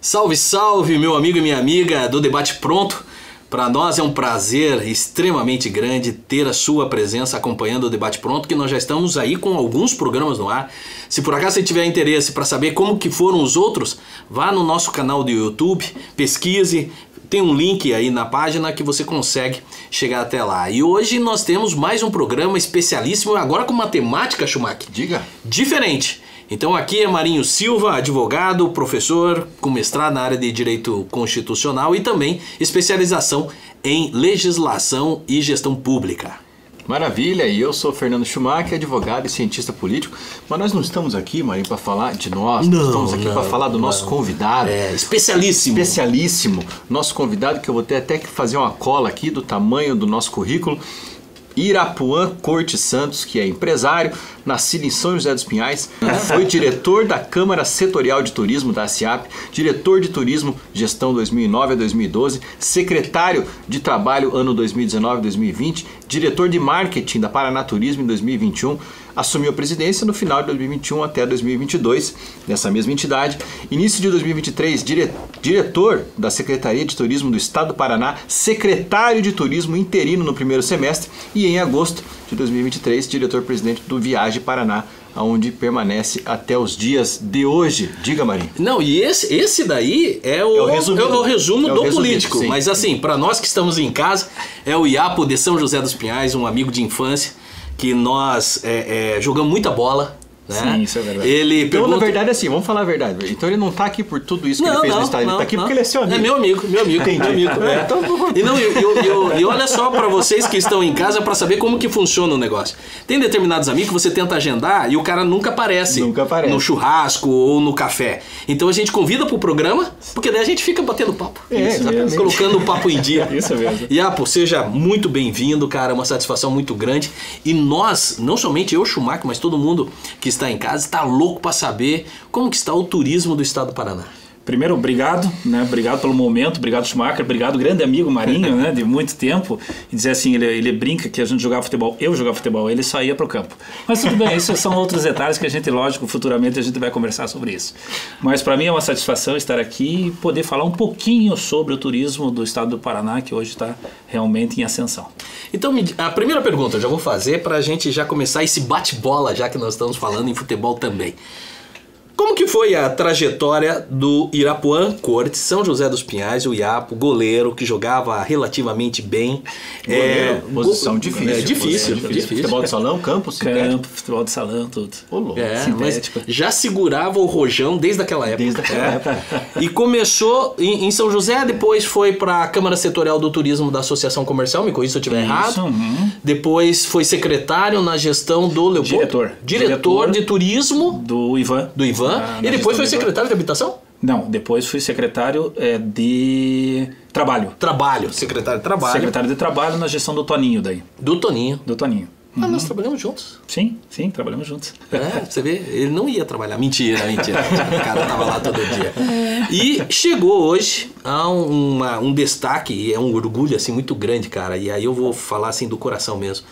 Salve, salve, meu amigo e minha amiga do Debate Pronto. Para nós é um prazer extremamente grande ter a sua presença acompanhando o Debate Pronto, que nós já estamos aí com alguns programas no ar. Se por acaso você tiver interesse para saber como que foram os outros, vá no nosso canal do YouTube, pesquise, tem um link aí na página que você consegue chegar até lá. E hoje nós temos mais um programa especialíssimo, agora com matemática, Schumacher. Diga. Diferente. Então aqui é Marinho Silva, advogado, professor com mestrado na área de Direito Constitucional e também especialização em Legislação e Gestão Pública. Maravilha, e eu sou Fernando Schumacher, advogado e cientista político, mas nós não estamos aqui, Marinho, para falar de nós, estamos aqui para falar do nosso convidado. É, especialíssimo. Especialíssimo. Nosso convidado, que eu vou ter até que fazer uma cola aqui do tamanho do nosso currículo, Irapuan Corte Santos, que é empresário, nascido em São José dos Pinhais, foi diretor da Câmara Setorial de Turismo da ASEAP, diretor de Turismo Gestão 2009 a 2012, secretário de Trabalho ano 2019 a 2020, diretor de Marketing da Paraná Turismo em 2021, assumiu a presidência no final de 2021 até 2022, nessa mesma entidade. Início de 2023, diretor da Secretaria de Turismo do Estado do Paraná, secretário de Turismo interino no primeiro semestre e em agosto de 2023, diretor-presidente do Viagem Paraná, onde permanece até os dias de hoje. Diga, Marinho. Não, e esse daí é o resumo do político. Sim, mas assim, para nós que estamos em casa, é o Iapo de São José dos Pinhais, um amigo de infância, que nós jogamos muita bola. Né? Sim, isso é verdade. Então, na verdade, assim, vamos falar a verdade. Então ele não tá aqui por tudo isso que ele fez no estado, ele tá aqui porque ele é seu amigo. É meu amigo. Entendi. Meu amigo. Então, e olha só para vocês que estão em casa para saber como que funciona o negócio. Tem determinados amigos que você tenta agendar e o cara nunca aparece. No churrasco ou no café. Então a gente convida pro programa, porque daí a gente fica batendo papo. Exatamente. Colocando o papo em dia. Isso mesmo. Iapo, seja muito bem-vindo, cara. É uma satisfação muito grande. E nós, não somente eu, Schumacher, mas todo mundo que está em casa, está louco para saber como que está o turismo do estado do Paraná. Primeiro, obrigado, né? Obrigado pelo momento, obrigado Schumacher, obrigado grande amigo Marinho, né? De muito tempo. E dizer assim, ele brinca que a gente jogava futebol, eu jogava futebol, ele só ia pro campo. Mas tudo bem, isso são outros detalhes que a gente, lógico, futuramente a gente vai conversar sobre isso. Mas para mim é uma satisfação estar aqui e poder falar um pouquinho sobre o turismo do estado do Paraná, que hoje está realmente em ascensão. Então, a primeira pergunta eu já vou fazer para a gente já começar esse bate-bola, já que nós estamos falando em futebol também. Como que foi a trajetória do Irapuan Corte, São José dos Pinhais, o Iapo, goleiro, que jogava relativamente bem? Posição difícil. Difícil. Futebol de salão, campo, sintético. Futebol de salão, tudo. Sintético. Mas já segurava o rojão desde aquela época. Desde aquela época. E começou em São José, depois foi para a Câmara Setorial do Turismo da Associação Comercial, me corrija se eu estiver errado. Depois foi secretário na gestão do Leopoldo. Diretor de Turismo. Do Ivan. E depois foi secretário de Habitação? Não, depois fui secretário de Trabalho. Secretário de Trabalho. Secretário de Trabalho na gestão do Toninho daí. Do Toninho. Ah, nós trabalhamos juntos. Sim, trabalhamos juntos. Você vê, ele não ia trabalhar. Mentira. O cara tava lá todo dia. E chegou hoje a um destaque, e é um orgulho assim muito grande, cara. E aí eu vou falar assim do coração mesmo.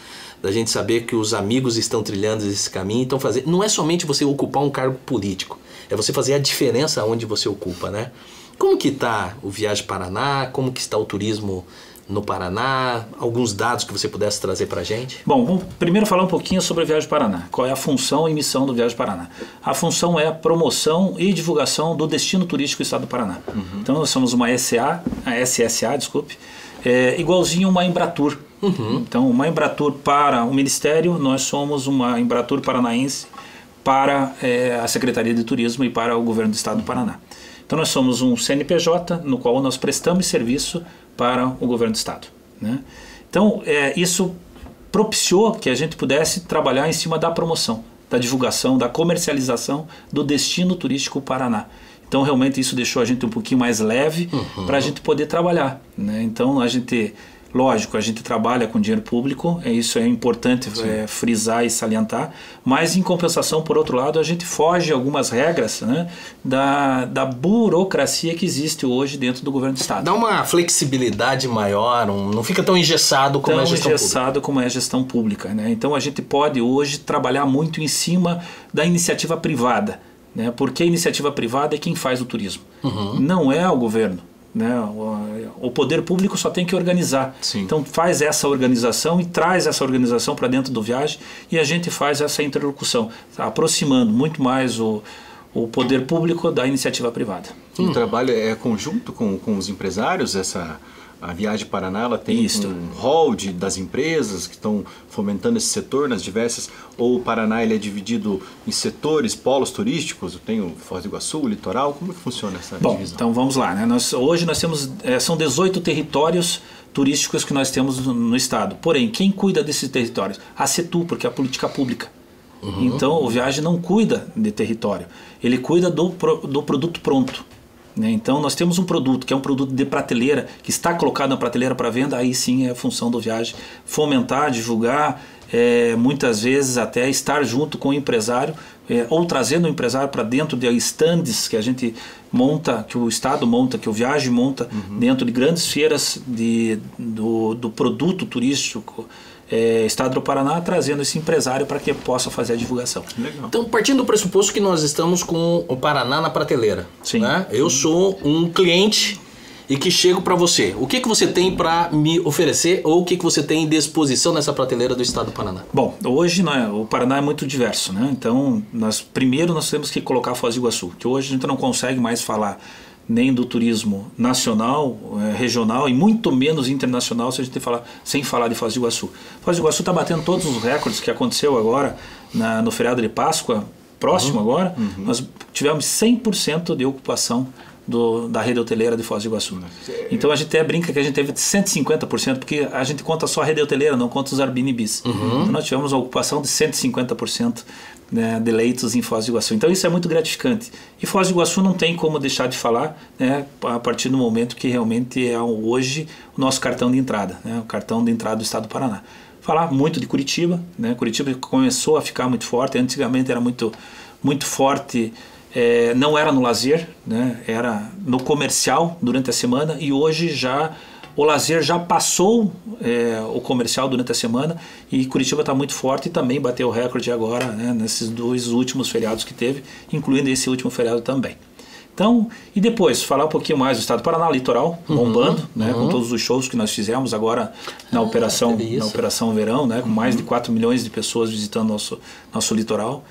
Da gente saber que os amigos estão trilhando esse caminho, estão fazendo. Não é somente você ocupar um cargo político, é você fazer a diferença onde você ocupa, né? Como que está o Viagem Paraná? Como que está o turismo no Paraná? Alguns dados que você pudesse trazer para a gente? Bom, vamos primeiro falar um pouquinho sobre a Viagem Paraná. Qual é a função e missão do Viagem Paraná? A função é a promoção e divulgação do destino turístico do estado do Paraná. Então nós somos uma SSA, igualzinho uma Embratur. Então, uma Embratur para o Ministério, nós somos uma Embratur paranaense para a Secretaria de Turismo e para o Governo do Estado do Paraná. Então, nós somos um CNPJ no qual nós prestamos serviço para o Governo do Estado, né? Então, isso propiciou que a gente pudesse trabalhar em cima da promoção, da divulgação, da comercialização do destino turístico Paraná. Então, realmente, isso deixou a gente um pouquinho mais leve para a gente poder trabalhar, né? Então, lógico, a gente trabalha com dinheiro público, isso é importante frisar e salientar, mas em compensação, por outro lado, a gente foge algumas regras, né, da burocracia que existe hoje dentro do governo do estado. Dá uma flexibilidade maior, não fica tão engessado como é a gestão pública. Como é a gestão pública, né? Então a gente pode hoje trabalhar muito em cima da iniciativa privada, né? Porque a iniciativa privada é quem faz o turismo, não é o governo. Né? O poder público só tem que organizar. Sim. Então faz essa organização e traz essa organização para dentro do Viage e a gente faz essa interlocução, aproximando muito mais o poder público da iniciativa privada. E o trabalho é conjunto com os empresários? A Viagem Paraná, ela tem um hall das empresas que estão fomentando esse setor nas diversas... Ou o Paraná ele é dividido em setores, polos turísticos? Tem o Foz do Iguaçu, o litoral? Como que funciona essa divisão? Então vamos lá. Né? Hoje nós temos... são 18 territórios turísticos que nós temos no estado. Porém, quem cuida desses territórios? A CETU, porque é a política pública. Então o Viagem não cuida de território. Ele cuida do produto pronto. Então nós temos um produto que é um produto de prateleira, que está colocado na prateleira para venda, aí sim é a função do Viagem fomentar, divulgar, muitas vezes até estar junto com o empresário, ou trazendo o empresário para dentro de stands que a gente monta, que o Estado monta, que o Viagem monta, dentro de grandes feiras do produto turístico, Estado do Paraná, trazendo esse empresário para que possa fazer a divulgação. Legal. Então, partindo do pressuposto que nós estamos com o Paraná na prateleira, Sim. Né? Eu sou um cliente e que chego para você. O que você tem para me oferecer ou o que você tem em disposição nessa prateleira do Estado do Paraná? Bom, hoje o Paraná é muito diverso, né? Então, primeiro nós temos que colocar a Foz do Iguaçu, que hoje a gente não consegue mais falar nem do turismo nacional, regional e muito menos internacional se a gente sem falar de Foz do Iguaçu. Foz do Iguaçu está batendo todos os recordes que aconteceu agora no feriado de Páscoa, próximo agora, nós tivemos 100% de ocupação da rede hoteleira de Foz do Iguaçu. Então a gente até brinca que a gente teve 150%, porque a gente conta só a rede hoteleira, não conta os Airbnbs. Então nós tivemos uma ocupação de 150%, né, de leitos em Foz do Iguaçu. Então isso é muito gratificante. E Foz do Iguaçu não tem como deixar de falar, né, a partir do momento que realmente é hoje o nosso cartão de entrada, né, o cartão de entrada do Estado do Paraná. Falar muito de Curitiba, né, Curitiba começou a ficar muito forte, antigamente era muito, muito forte, não era no lazer, né, era no comercial durante a semana, e hoje o lazer já passou o comercial durante a semana, e Curitiba está muito forte e também bateu o recorde agora, né, nesses 2 últimos feriados que teve, incluindo esse último feriado também. Então, e depois, falar um pouquinho mais do Estado do Paraná, litoral, bombando, né, com todos os shows que nós fizemos agora na Operação Verão, né, com mais de 4 milhões de pessoas visitando nosso litoral.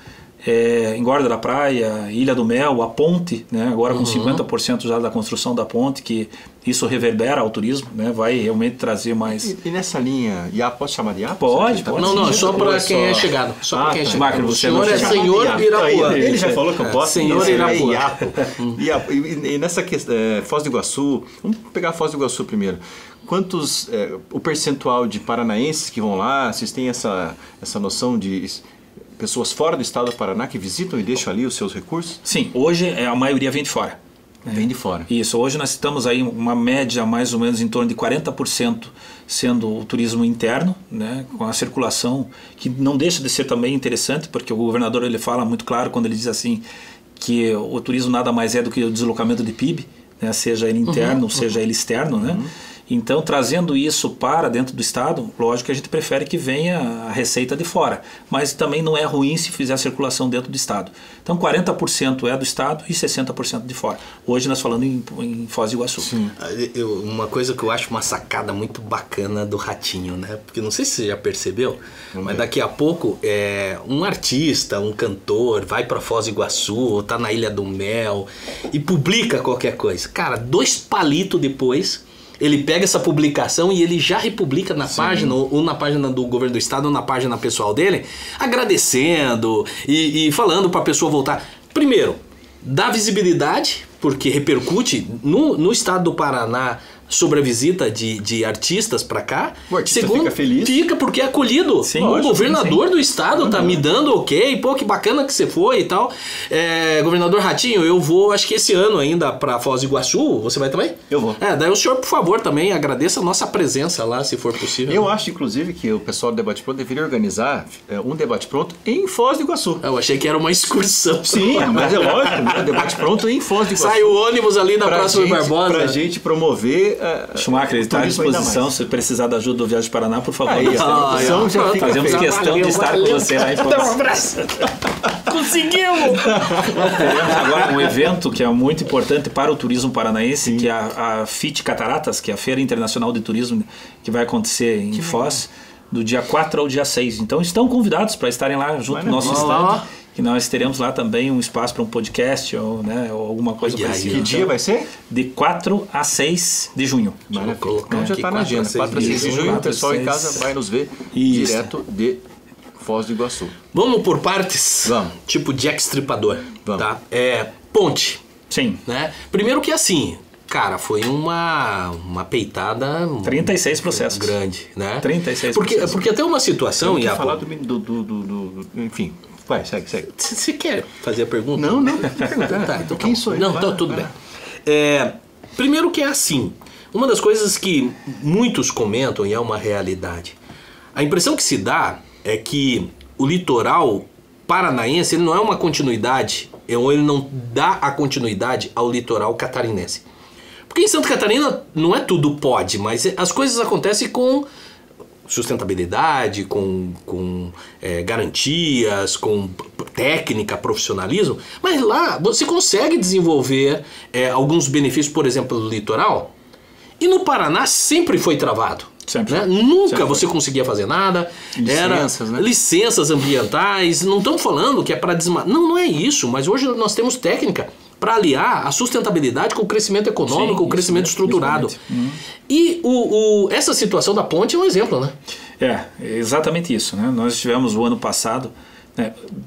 Engorda da Praia, Ilha do Mel, a ponte, né, agora com 50% já da construção da ponte, que isso reverbera ao turismo, né, vai realmente trazer mais... E nessa linha, posso chamar de Iapo? Pode. Não, só para quem é chegado. Só para quem é chegado. O senhor é senhor Irapuã. Ele já falou que eu posso. Senhor Irapuã. E nessa questão, Foz do Iguaçu, vamos pegar Foz do Iguaçu primeiro. Quantos, o percentual de paranaenses que vão lá, vocês têm essa noção de... pessoas fora do Estado do Paraná que visitam e deixam ali os seus recursos? Sim, hoje a maioria vem de fora. Vem de fora. Isso, hoje nós estamos aí uma média mais ou menos em torno de 40% sendo o turismo interno, né, com a circulação, que não deixa de ser também interessante, porque o governador ele fala muito claro quando ele diz assim que o turismo nada mais é do que o deslocamento de PIB, né, seja ele interno, seja ele externo, né? Então, trazendo isso para dentro do Estado, lógico que a gente prefere que venha a receita de fora, mas também não é ruim se fizer a circulação dentro do Estado. Então, 40% é do Estado e 60% de fora. Hoje nós falando em Foz do Iguaçu. Sim. Uma coisa que eu acho uma sacada muito bacana do Ratinho, né? Porque não sei se você já percebeu, mas daqui a pouco um artista, um cantor vai para Foz do Iguaçu ou tá na Ilha do Mel e publica qualquer coisa. Cara, 2 palitos depois... ele pega essa publicação e ele já republica na página, ou na página do governo do estado, ou na página pessoal dele, agradecendo e falando para a pessoa voltar. Primeiro, dá visibilidade, porque repercute no estado do Paraná sobre a visita de artistas para cá. O artista fica feliz. Fica porque é acolhido. Sim, o governador do estado tá me dando ok. Pô, que bacana que você foi e tal. Governador Ratinho, eu vou, acho que esse ano ainda para Foz do Iguaçu. Você vai também? Eu vou. Daí o senhor, por favor, também agradeça a nossa presença lá, se for possível. Eu acho, inclusive, que o pessoal do Debate Pronto deveria organizar um Debate Pronto em Foz do Iguaçu. Eu achei que era uma excursão. Sim, mas é lógico, né? Debate Pronto em Foz do Iguaçu. Sai o ônibus ali da Praça Rui Barbosa. Pra gente promover Schumacher está à disposição, se precisar da ajuda do Viagem Paraná, por favor. Fazemos questão de estar com você lá em Foz. Um abraço. Conseguimos! Teremos agora um evento que é muito importante para o turismo paranaense, que é a FIT Cataratas, que é a Feira Internacional de Turismo, que vai acontecer em Foz, do dia 4 ao dia 6. Então estão convidados para estarem lá junto no nosso stand, que nós teremos lá também um espaço para um podcast ou, né, ou alguma coisa parecida. Que dia vai ser? De 4 a 6 de junho. Então já está na agenda. 4 a 6 de junho, o pessoal em casa vai nos ver direto de Foz do Iguaçu. Vamos por partes? Vamos. Tipo Jack Stripador. Vamos. Tá? Ponte. Sim. Né? Primeiro que assim, cara, foi uma peitada 36 processos. Grande, né? 36 processos. Porque até uma situação... Eu falar enfim, vai, segue. Você quer fazer a pergunta? Não. Então quem sou eu? Não, então tudo bem. Primeiro que é assim, uma das coisas que muitos comentam, e é uma realidade, a impressão que se dá é que o litoral paranaense ele não é uma continuidade, ou ele não dá a continuidade ao litoral catarinense. Porque em Santa Catarina não é tudo pode, mas as coisas acontecem com sustentabilidade, com garantias, com técnica, profissionalismo, mas lá você consegue desenvolver alguns benefícios, por exemplo, do litoral, e no Paraná sempre foi travado. Sempre. Né? Nunca sempre você conseguia fazer nada. Licenças, né? Licenças ambientais. Não estamos falando que é para desmatar. Não é isso. Mas hoje nós temos técnica para aliar a sustentabilidade com o crescimento econômico, o crescimento estruturado. E essa situação da ponte é um exemplo, né? É exatamente isso. Né? Nós estivemos o ano passado,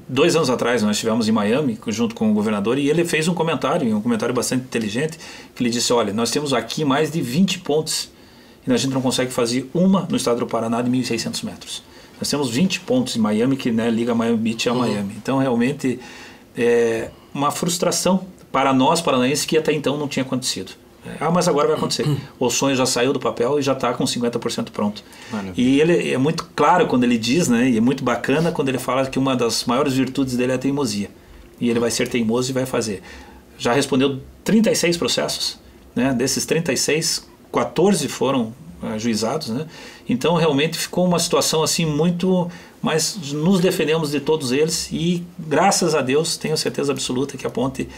2 anos atrás, nós estivemos em Miami junto com o governador e ele fez um comentário bastante inteligente, que ele disse, olha, nós temos aqui mais de 20 pontes e a gente não consegue fazer uma no estado do Paraná de 1.600 metros. Nós temos 20 pontos em Miami que liga Miami Beach a Miami. Então, realmente, é uma frustração para nós paranaenses que até então não tinha acontecido. Mas agora vai acontecer. O sonho já saiu do papel e já está com 50% pronto. Maravilha. E ele é muito claro quando ele diz, né, e é muito bacana quando ele fala que uma das maiores virtudes dele é a teimosia. E ele vai ser teimoso e vai fazer. Já respondeu 36 processos, né? Desses 36, 14 foram ajuizados, né? Então realmente ficou uma situação assim muito, mas nos defendemos de todos eles e graças a Deus tenho certeza absoluta que a ponte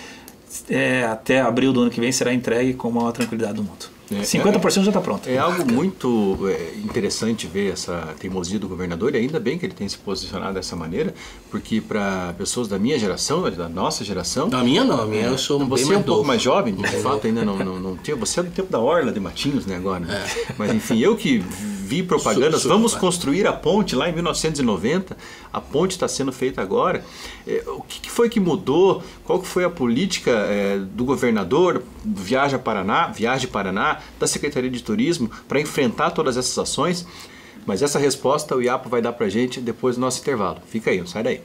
até abril do ano que vem será entregue com a maior tranquilidade do mundo. 50% já está pronto. É algo muito interessante ver essa teimosia do governador e ainda bem que ele tem se posicionado dessa maneira, porque para pessoas da minha geração, da nossa geração... Da minha não, a minha eu sou bem mais Você é um pouco mais jovem, de fato ainda não tinha... Você é do tempo da Orla de Matinhos, né, agora. Né? Mas enfim, eu que vi propagandas, vamos construir a ponte lá em 1990, a ponte está sendo feita agora. O que foi que mudou? Qual que foi a política do governador, do Viagem Paraná, da Secretaria de Turismo para enfrentar todas essas ações? Mas essa resposta o Iapo vai dar pra gente depois do nosso intervalo. Fica aí, não sai daí.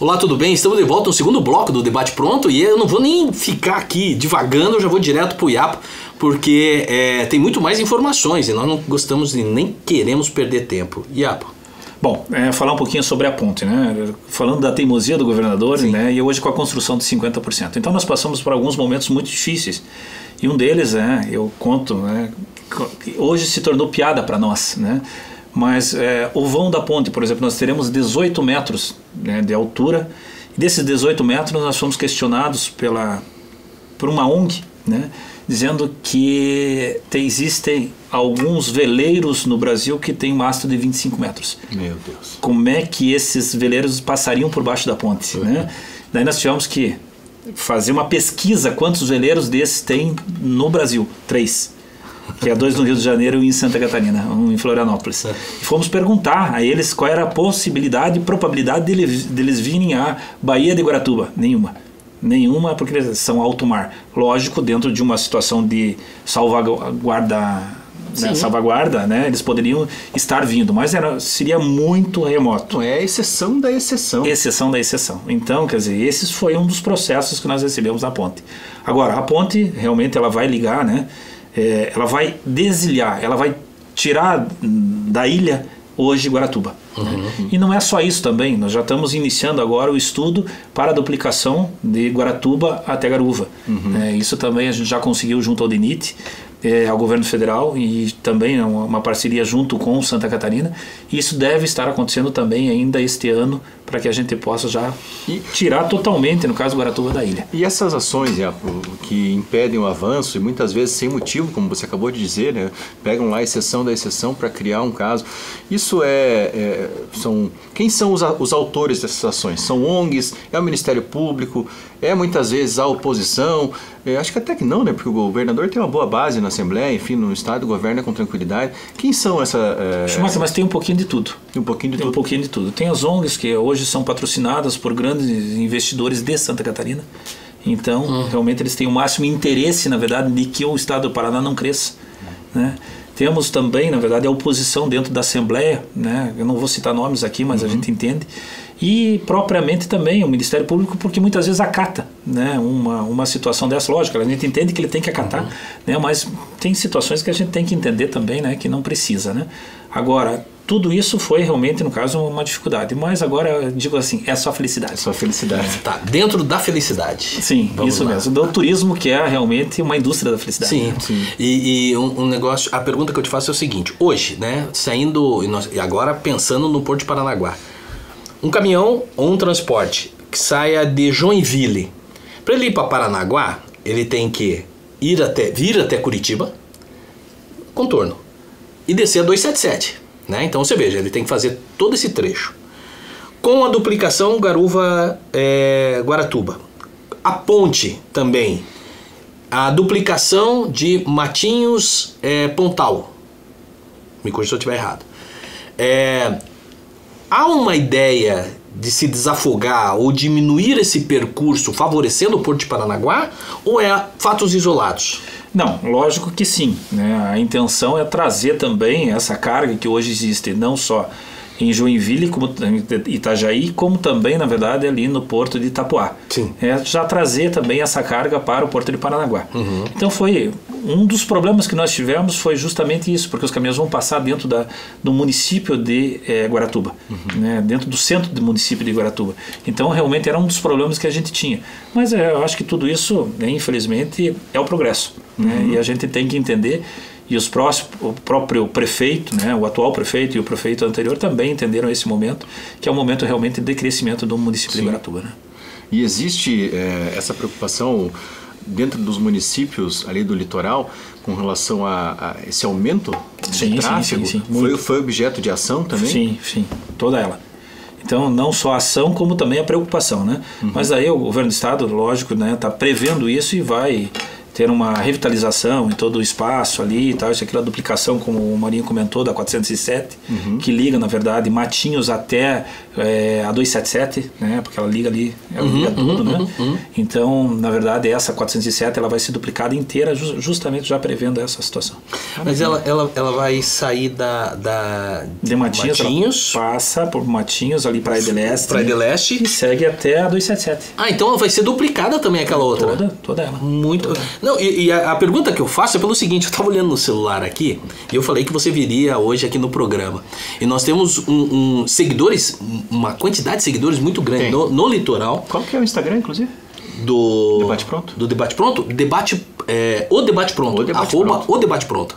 Olá, tudo bem? Estamos de volta no segundo bloco do Debate Pronto e eu não vou nem ficar aqui divagando, eu já vou direto pro Iapo, porque tem muito mais informações e nós não gostamos e nem queremos perder tempo. Iapo. Bom, falar um pouquinho sobre a ponte, né? Falando da teimosia do governador, né? E hoje com a construção de 50%. Então nós passamos por alguns momentos muito difíceis. E um deles, eu conto, né? Que hoje se tornou piada para nós, né? Mas o vão da ponte, por exemplo, nós teremos 18 metros, né, de altura. E desses 18 metros nós fomos questionados por uma ONG, né? Dizendo que existem alguns veleiros no Brasil que têm mastro de 25 metros. Meu Deus. Como é que esses veleiros passariam por baixo da ponte? Né? Daí nós tivemos que fazer uma pesquisa quantos veleiros desses tem no Brasil. 3. Que é 2 no Rio de Janeiro e em Santa Catarina, um em Florianópolis. E fomos perguntar a eles qual era a possibilidade e probabilidade deles virem à Baía de Guaratuba. Nenhuma, porque eles são alto mar. Lógico, dentro de uma situação de salvaguarda, né, eles poderiam estar vindo, mas seria muito remoto. É a exceção da exceção. Exceção da exceção. Então, quer dizer, esse foi um dos processos que nós recebemos na ponte. Agora, a ponte, realmente, ela vai ligar, né, ela vai desilhar, ela vai tirar da ilha hoje Guaratuba. Né? E não é só isso também, nós já estamos iniciando agora o estudo para a duplicação de Guaratuba até Garuva. Isso também a gente já conseguiu junto ao DENIT, ao governo federal, e também uma parceria junto com Santa Catarina. E isso deve estar acontecendo também ainda este ano, para que a gente possa já tirar totalmente, no caso do Guaratuba, da ilha. E essas ações, que impedem o avanço, e muitas vezes sem motivo, como você acabou de dizer, né, pegam lá a exceção da exceção para criar um caso. Isso quem são os autores dessas ações? São ONGs? É o Ministério Público? É muitas vezes a oposição? Acho que até que não, né, porque o governador tem uma boa base na Assembleia, enfim, no Estado governa com tranquilidade. Quem são Mas tem um pouquinho de tudo. Um pouquinho de tudo. Tem as ONGs que hoje são patrocinadas por grandes investidores de Santa Catarina. Então, realmente eles têm o máximo interesse, na verdade, de que o Estado do Paraná não cresça. Né? Temos também, na verdade, a oposição dentro da Assembleia, né? Eu não vou citar nomes aqui, mas a gente entende. E propriamente também o Ministério Público, porque muitas vezes acata, né, uma situação dessa. Lógico, a gente entende que ele tem que acatar, né, mas tem situações que a gente tem que entender também, né, que não precisa. Né? Agora, tudo isso foi realmente, no caso, uma dificuldade. Mas agora, eu digo assim, é só felicidade. É só felicidade. Tá, dentro da felicidade. Sim, vamos isso lá. Mesmo. Do turismo, que é realmente uma indústria da felicidade. Sim, sim. E um negócio, a pergunta que eu te faço é o seguinte. Hoje, né, saindo, e agora pensando no Porto de Paranaguá, um caminhão ou um transporte que saia de Joinville, para ele ir para Paranaguá, ele tem que vir até Curitiba, contorno, e descer a 277. Né? Então você veja, ele tem que fazer todo esse trecho. Com a duplicação Guaratuba. A ponte também. A duplicação de Matinhos Pontal. Me corrija se eu estiver errado. Há uma ideia de se desafogar ou diminuir esse percurso favorecendo o Porto de Paranaguá, ou é fatos isolados? Não, lógico que sim. Né? A intenção é trazer também essa carga que hoje existe, não só em Joinville, como em Itajaí, como também, na verdade, ali no Porto de Itapoá. Sim. Já trazer também essa carga para o Porto de Paranaguá. Então foi um dos problemas que nós tivemos, foi justamente isso, porque os caminhões vão passar dentro do município de Guaratuba, né, dentro do centro do município de Guaratuba. Então realmente era um dos problemas que a gente tinha. Mas eu acho que tudo isso, né, infelizmente, é o progresso. Né, e a gente tem que entender. E o próprio prefeito, né, o atual prefeito e o prefeito anterior também entenderam esse momento, que é um momento realmente de crescimento do município de Guaratuba. Né? E existe essa preocupação dentro dos municípios ali do litoral com relação a esse aumento de tráfego? Sim. Foi objeto de ação também? Sim, toda ela. Então, não só a ação, como também a preocupação. Né? Mas aí o governo do estado, lógico, né, está prevendo isso e vai ter uma revitalização em todo o espaço ali e tal, isso aqui é a duplicação, como o Marinho comentou, da 407, que liga, na verdade, Matinhos até a 277, né, porque ela liga ali, ela liga tudo, né? Então, na verdade, essa 407 ela vai ser duplicada inteira, justamente já prevendo essa situação. Mas ela vai sair de Matinhos, passa por Matinhos ali para Praia de Leste e segue até a 277. Ah, então vai ser duplicada também aquela outra? Toda ela. Muito. Toda. Não, e a pergunta que eu faço é pelo seguinte, eu estava olhando no celular aqui e eu falei que você viria hoje aqui no programa. E nós temos seguidores, uma quantidade de seguidores muito grande no litoral. Qual que é o Instagram, inclusive? Do Debate Pronto? Do Debate Pronto? O Debate Pronto. O Debate Pronto.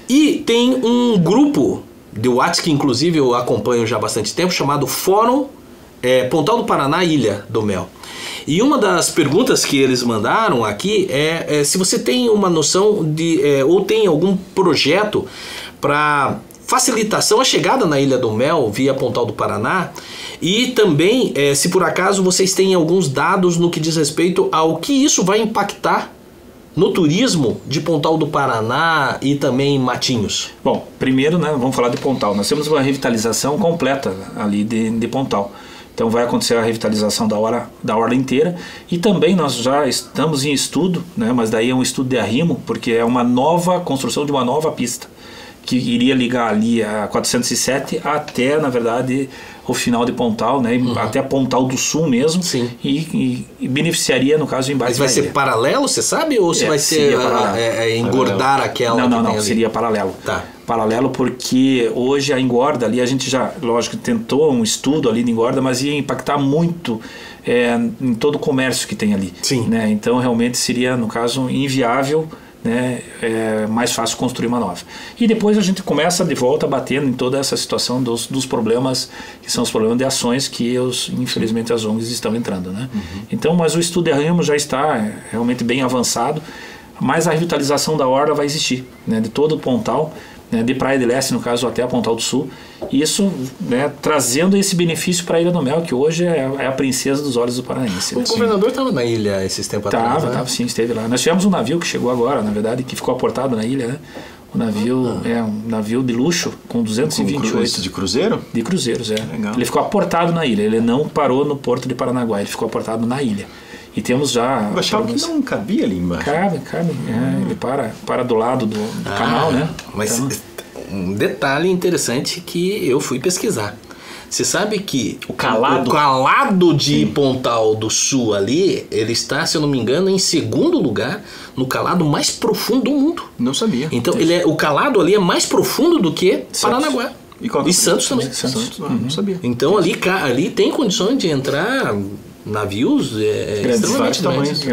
E tem um grupo de WhatsApp que inclusive eu acompanho já há bastante tempo, chamado Fórum Pontal do Paraná, Ilha do Mel. E uma das perguntas que eles mandaram aqui é se você tem uma noção de ou tem algum projeto para facilitação a chegada na Ilha do Mel via Pontal do Paraná, e também se por acaso vocês têm alguns dados no que diz respeito ao que isso vai impactar no turismo de Pontal do Paraná e também Matinhos. Bom, primeiro, né, vamos falar de Pontal. Nós temos uma revitalização completa ali de Pontal. Então vai acontecer a revitalização da orla inteira, e também nós já estamos em estudo, né, mas daí é um estudo de arrimo, porque é uma nova construção de uma nova pista. que iria ligar ali a 407 até, na verdade, o final de Pontal, né? Até Pontal do Sul mesmo. Sim. E beneficiaria, no caso, o embarque. Mas vai ser paralelo, você sabe? Ou se vai ser engordar aquela? Não, seria paralelo. Tá. Paralelo, porque hoje a engorda ali, a gente já, lógico, tentou um estudo ali de engorda, mas ia impactar muito em todo o comércio que tem ali. Sim. Né? Então, realmente seria, no caso, inviável, né? É mais fácil construir uma nova. E depois a gente começa de volta batendo em toda essa situação dos problemas, que são os problemas de ações que, infelizmente, as ONGs estão entrando. Né? Então, mas o estudo de arranhamo já está realmente bem avançado, mas a revitalização da orla vai existir, né? De todo o Pontal, né, de Praia de Leste, no caso, até a Pontal do Sul. Isso, né, trazendo esse benefício para a Ilha do Mel, que hoje é a princesa dos olhos do paranaense. O governador estava na ilha esses tempos atrás, né? Sim, esteve lá. Nós tivemos um navio que chegou agora, na verdade, que ficou aportado na ilha, né? O navio é um navio de luxo, com 228... De cruzeiro? De cruzeiros, Legal. Ele ficou aportado na ilha, ele não parou no porto de Paranaguá, ele ficou aportado na ilha. E temos já... Eu achava que não cabia ali embaixo. Cabe. Ele para do lado do canal, né? Mas então, um detalhe interessante que eu fui pesquisar. Você sabe que o calado de Pontal do Sul ali, ele está, se eu não me engano, em segundo lugar no calado mais profundo do mundo. Não sabia. Então, o calado ali é mais profundo do que Paranaguá. E Santos também. Santos, não sabia. Então, ali tem condições de entrar navios extremamente tamanhos.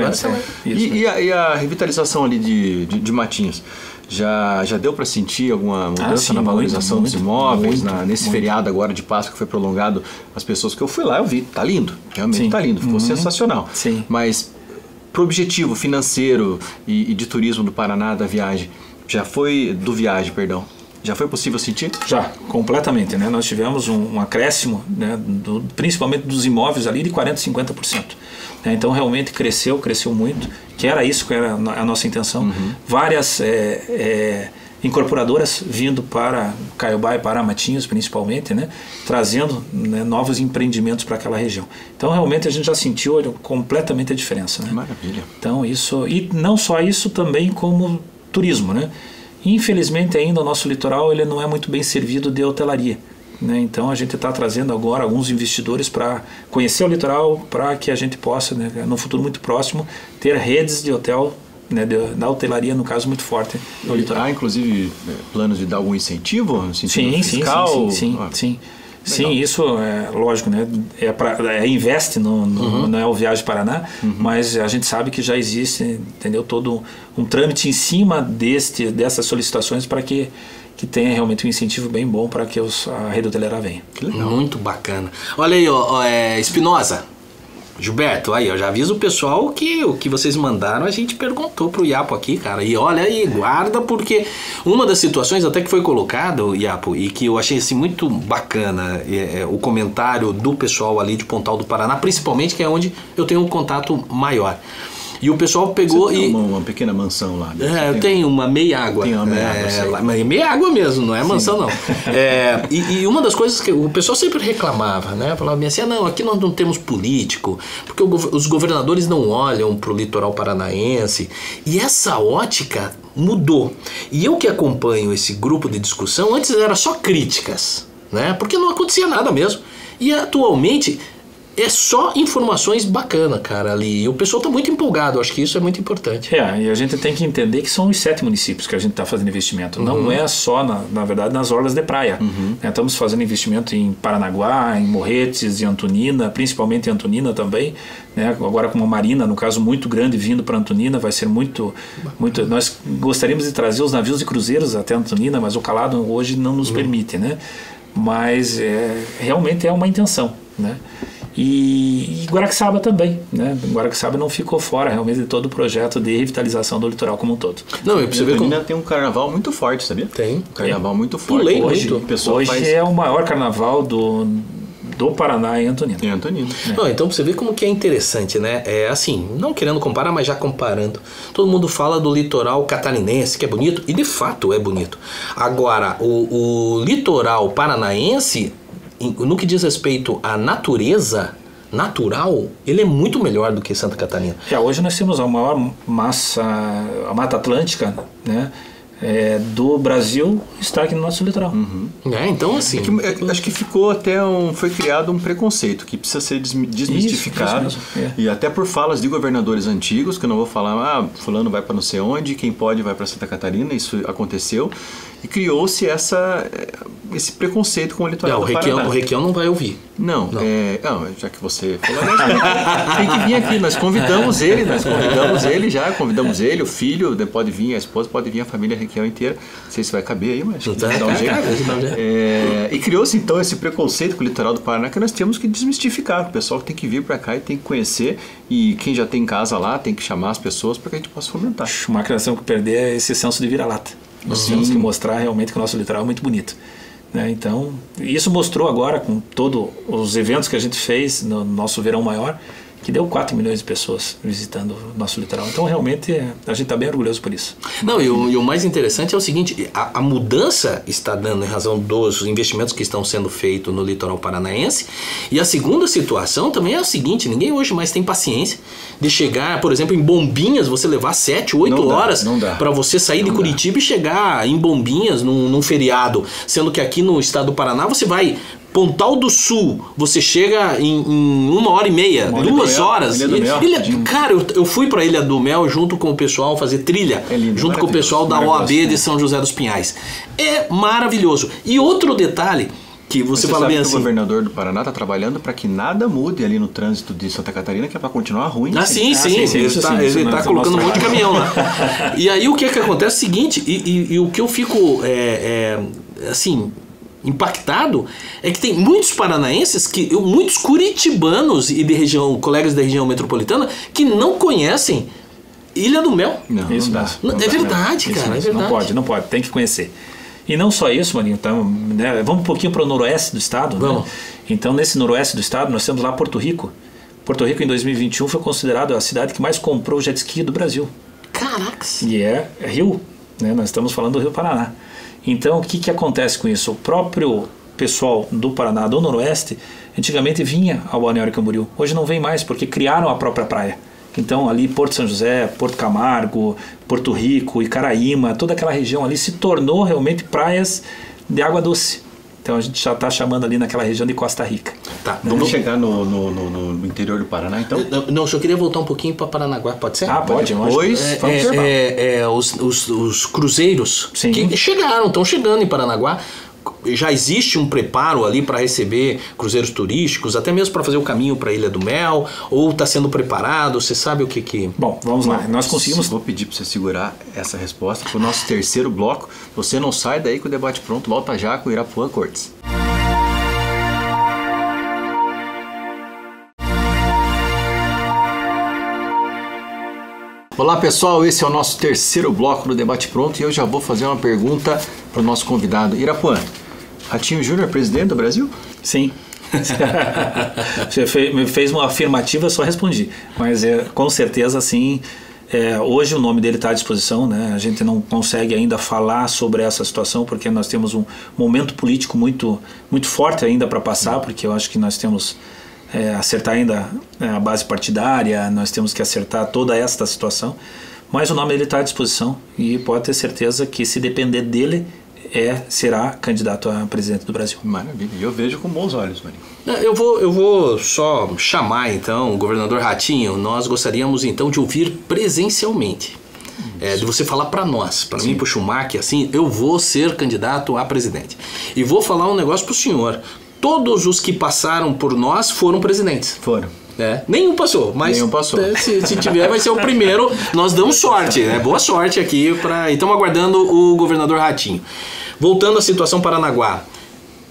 E a revitalização ali de Matinhos? Já deu para sentir alguma mudança na valorização dos imóveis? Nesse feriado agora de Páscoa que foi prolongado, as pessoas que eu fui lá, eu vi, tá lindo, realmente tá lindo, ficou sensacional. Sim. Mas pro objetivo financeiro e de turismo do Paraná, da viagem, já foi possível sentir? Já, completamente, né? Nós tivemos um acréscimo, né, principalmente dos imóveis ali de 40%, 50%. Né? Então realmente cresceu muito, que era isso que era a nossa intenção. Várias incorporadoras vindo para Caiobá e para Matinhos principalmente, né? Trazendo, né, novos empreendimentos para aquela região. Então realmente a gente já sentiu completamente a diferença. Né? Maravilha. Então isso, e não só isso, também como turismo, né? Infelizmente ainda o nosso litoral ele não é muito bem servido de hotelaria, né? Então a gente está trazendo agora alguns investidores para conhecer o litoral, para que a gente possa, né, no futuro muito próximo, ter redes de hotel, né, da hotelaria, no caso, muito forte no litoral. Há inclusive planos de dar algum incentivo no sentido fiscal? Sim. Sim, isso é lógico, né? Investe, não é o Viagem Paraná, mas a gente sabe que já existe, entendeu, todo um trâmite em cima dessas solicitações para que tenha realmente um incentivo bem bom para que a rede hoteleira venha. Que legal. Muito bacana. Olha aí, Espinosa. Gilberto, aí, eu já aviso o pessoal que o que vocês mandaram a gente perguntou pro Iapo aqui, cara. E olha aí, guarda, porque uma das situações até que foi colocado, Iapo, e que eu achei assim muito bacana, o comentário do pessoal ali de Pontal do Paraná, principalmente, que é onde eu tenho um contato maior. E o pessoal pegou uma pequena mansão lá. Eu tenho uma meia água. Tem uma meia água, mas meia água mesmo, não é mansão não. E uma das coisas que o pessoal sempre reclamava, né? Falava assim, não, aqui nós não temos político, porque os governadores não olham para o litoral paranaense. E essa ótica mudou. E eu que acompanho esse grupo de discussão, antes era só críticas, né? Porque não acontecia nada mesmo. E atualmente é só informações bacanas, cara, ali. E o pessoal está muito empolgado, eu acho que isso é muito importante. E a gente tem que entender que são os 7 municípios que a gente está fazendo investimento. Não é só, na verdade, nas orlas de praia. Estamos fazendo investimento em Paranaguá, em Morretes, em Antonina, principalmente em Antonina também. Né? Agora com uma marina, no caso, muito grande vindo para Antonina, vai ser muito... Nós gostaríamos de trazer os navios de cruzeiros até Antonina, mas o calado hoje não nos permite, né? Mas realmente é uma intenção, né? E Guaraqueçaba também, né? Guaraqueçaba não ficou fora realmente de todo o projeto de revitalização do litoral como um todo. Não, eu percebi como tem um carnaval muito forte, sabia? Tem. Um carnaval muito forte. Hoje é o maior carnaval do Paraná em Antonina. Em Antonina. Não, então você vê como que é interessante, né? Assim, não querendo comparar, mas já comparando. Todo mundo fala do litoral catarinense, que é bonito, e de fato é bonito. Agora, o litoral paranaense, no que diz respeito à natureza natural, ele é muito melhor do que Santa Catarina. Hoje nós temos a maior massa, a Mata Atlântica, né? do Brasil está aqui no nosso litoral. Então assim... acho que ficou foi criado um preconceito que precisa ser desmistificado. Isso mesmo. E até por falas de governadores antigos, que eu não vou falar, fulano vai para não sei onde, quem pode vai para Santa Catarina, isso aconteceu. E criou-se esse preconceito com o litoral do Paraná. O Requião não vai ouvir. Não, já que você falou, tem que vir aqui. Nós convidamos ele já, convidamos ele, o filho, pode vir, a esposa, pode vir a família Requião inteira. Não sei se vai caber aí, mas dá um jeito. E criou-se então esse preconceito com o litoral do Paraná que nós temos que desmistificar. O pessoal tem que vir para cá e tem que conhecer. E quem já tem casa lá tem que chamar as pessoas para que a gente possa fomentar. Uma criação que perder é esse senso de vira-lata. Nós temos que mostrar realmente que o nosso litoral é muito bonito. Então, isso mostrou agora com todos os eventos que a gente fez no nosso verão maior, que deu 4 milhões de pessoas visitando o nosso litoral. Então, realmente, a gente está bem orgulhoso por isso. Não, e o mais interessante é o seguinte, a mudança está dando em razão dos investimentos que estão sendo feitos no litoral paranaense, e a segunda situação também é o seguinte, ninguém hoje mais tem paciência de chegar, por exemplo, em Bombinhas, você levar 7, 8 horas para você sair de Curitiba e chegar em Bombinhas num feriado, sendo que aqui no estado do Paraná você vai... Pontal do Sul, você chega em 1h30, 2 horas. Cara, eu fui para Ilha do Mel junto com o pessoal fazer trilha, junto com o pessoal da OAB de São José dos Pinhais. É maravilhoso. E outro detalhe que você fala bem assim... O governador do Paraná está trabalhando para que nada mude ali no trânsito de Santa Catarina, que é para continuar ruim. Sim. Ele está colocando um monte de caminhão lá. E aí o que acontece é o seguinte, e o que eu fico assim... impactado é que tem muitos paranaenses, muitos curitibanos e colegas da região metropolitana que não conhecem Ilha do Mel. Não dá. É verdade, cara. É verdade. Não pode, tem que conhecer. E não só isso, Marinho, então, vamos um pouquinho para o noroeste do estado. Vamos. Então, nesse noroeste do estado, nós temos lá Porto Rico. Porto Rico, em 2021, foi considerado a cidade que mais comprou jet ski do Brasil. Caracas! E é Rio, nós estamos falando do Rio Paraná. Então, o que acontece com isso? O próprio pessoal do Paraná, do Noroeste, antigamente vinha ao Balneário Camboriú. Hoje não vem mais, porque criaram a própria praia. Então, ali Porto São José, Porto Camargo, Porto Rico, Icaraíma, toda aquela região ali se tornou realmente praias de água doce. Então, a gente já está chamando ali naquela região de Costa Rica. Tá, vamos chegar no interior do Paraná, então? Não, eu só queria voltar um pouquinho para Paranaguá, pode ser? Pode. Os cruzeiros que estão chegando em Paranaguá. Já existe um preparo ali para receber cruzeiros turísticos, até mesmo para fazer o caminho para a Ilha do Mel, ou está sendo preparado? Você sabe o que... Bom, vamos lá. Nós conseguimos... Vou pedir para você segurar essa resposta para o nosso terceiro bloco. Você não sai daí que o debate pronto volta já com Irapuã Cortes. Olá pessoal, esse é o nosso terceiro bloco do Debate Pronto e eu já vou fazer uma pergunta para o nosso convidado. Irapuã, Ratinho Júnior, presidente do Brasil? Sim. Você me fez uma afirmativa, eu só respondi. Mas com certeza sim. Hoje o nome dele está à disposição, né? A gente não consegue ainda falar sobre essa situação porque nós temos um momento político muito, muito forte ainda para passar, porque eu acho que nós temos... acertar ainda a base partidária, nós temos que acertar toda esta situação, mas o nome dele está à disposição e pode ter certeza que se depender dele, será candidato a presidente do Brasil. Maravilha, e eu vejo com bons olhos, Marinho. Eu vou só chamar então o governador Ratinho, nós gostaríamos então de ouvir presencialmente. De você falar para nós, para mim, para o Schumacher, assim, eu vou ser candidato a presidente. E vou falar um negócio para o senhor. Todos os que passaram por nós foram presidentes. Foram. Nenhum passou, mas nenhum passou. Se tiver vai ser o primeiro. Nós damos sorte, boa sorte aqui. Estamos aguardando o governador Ratinho. Voltando à situação Paranaguá.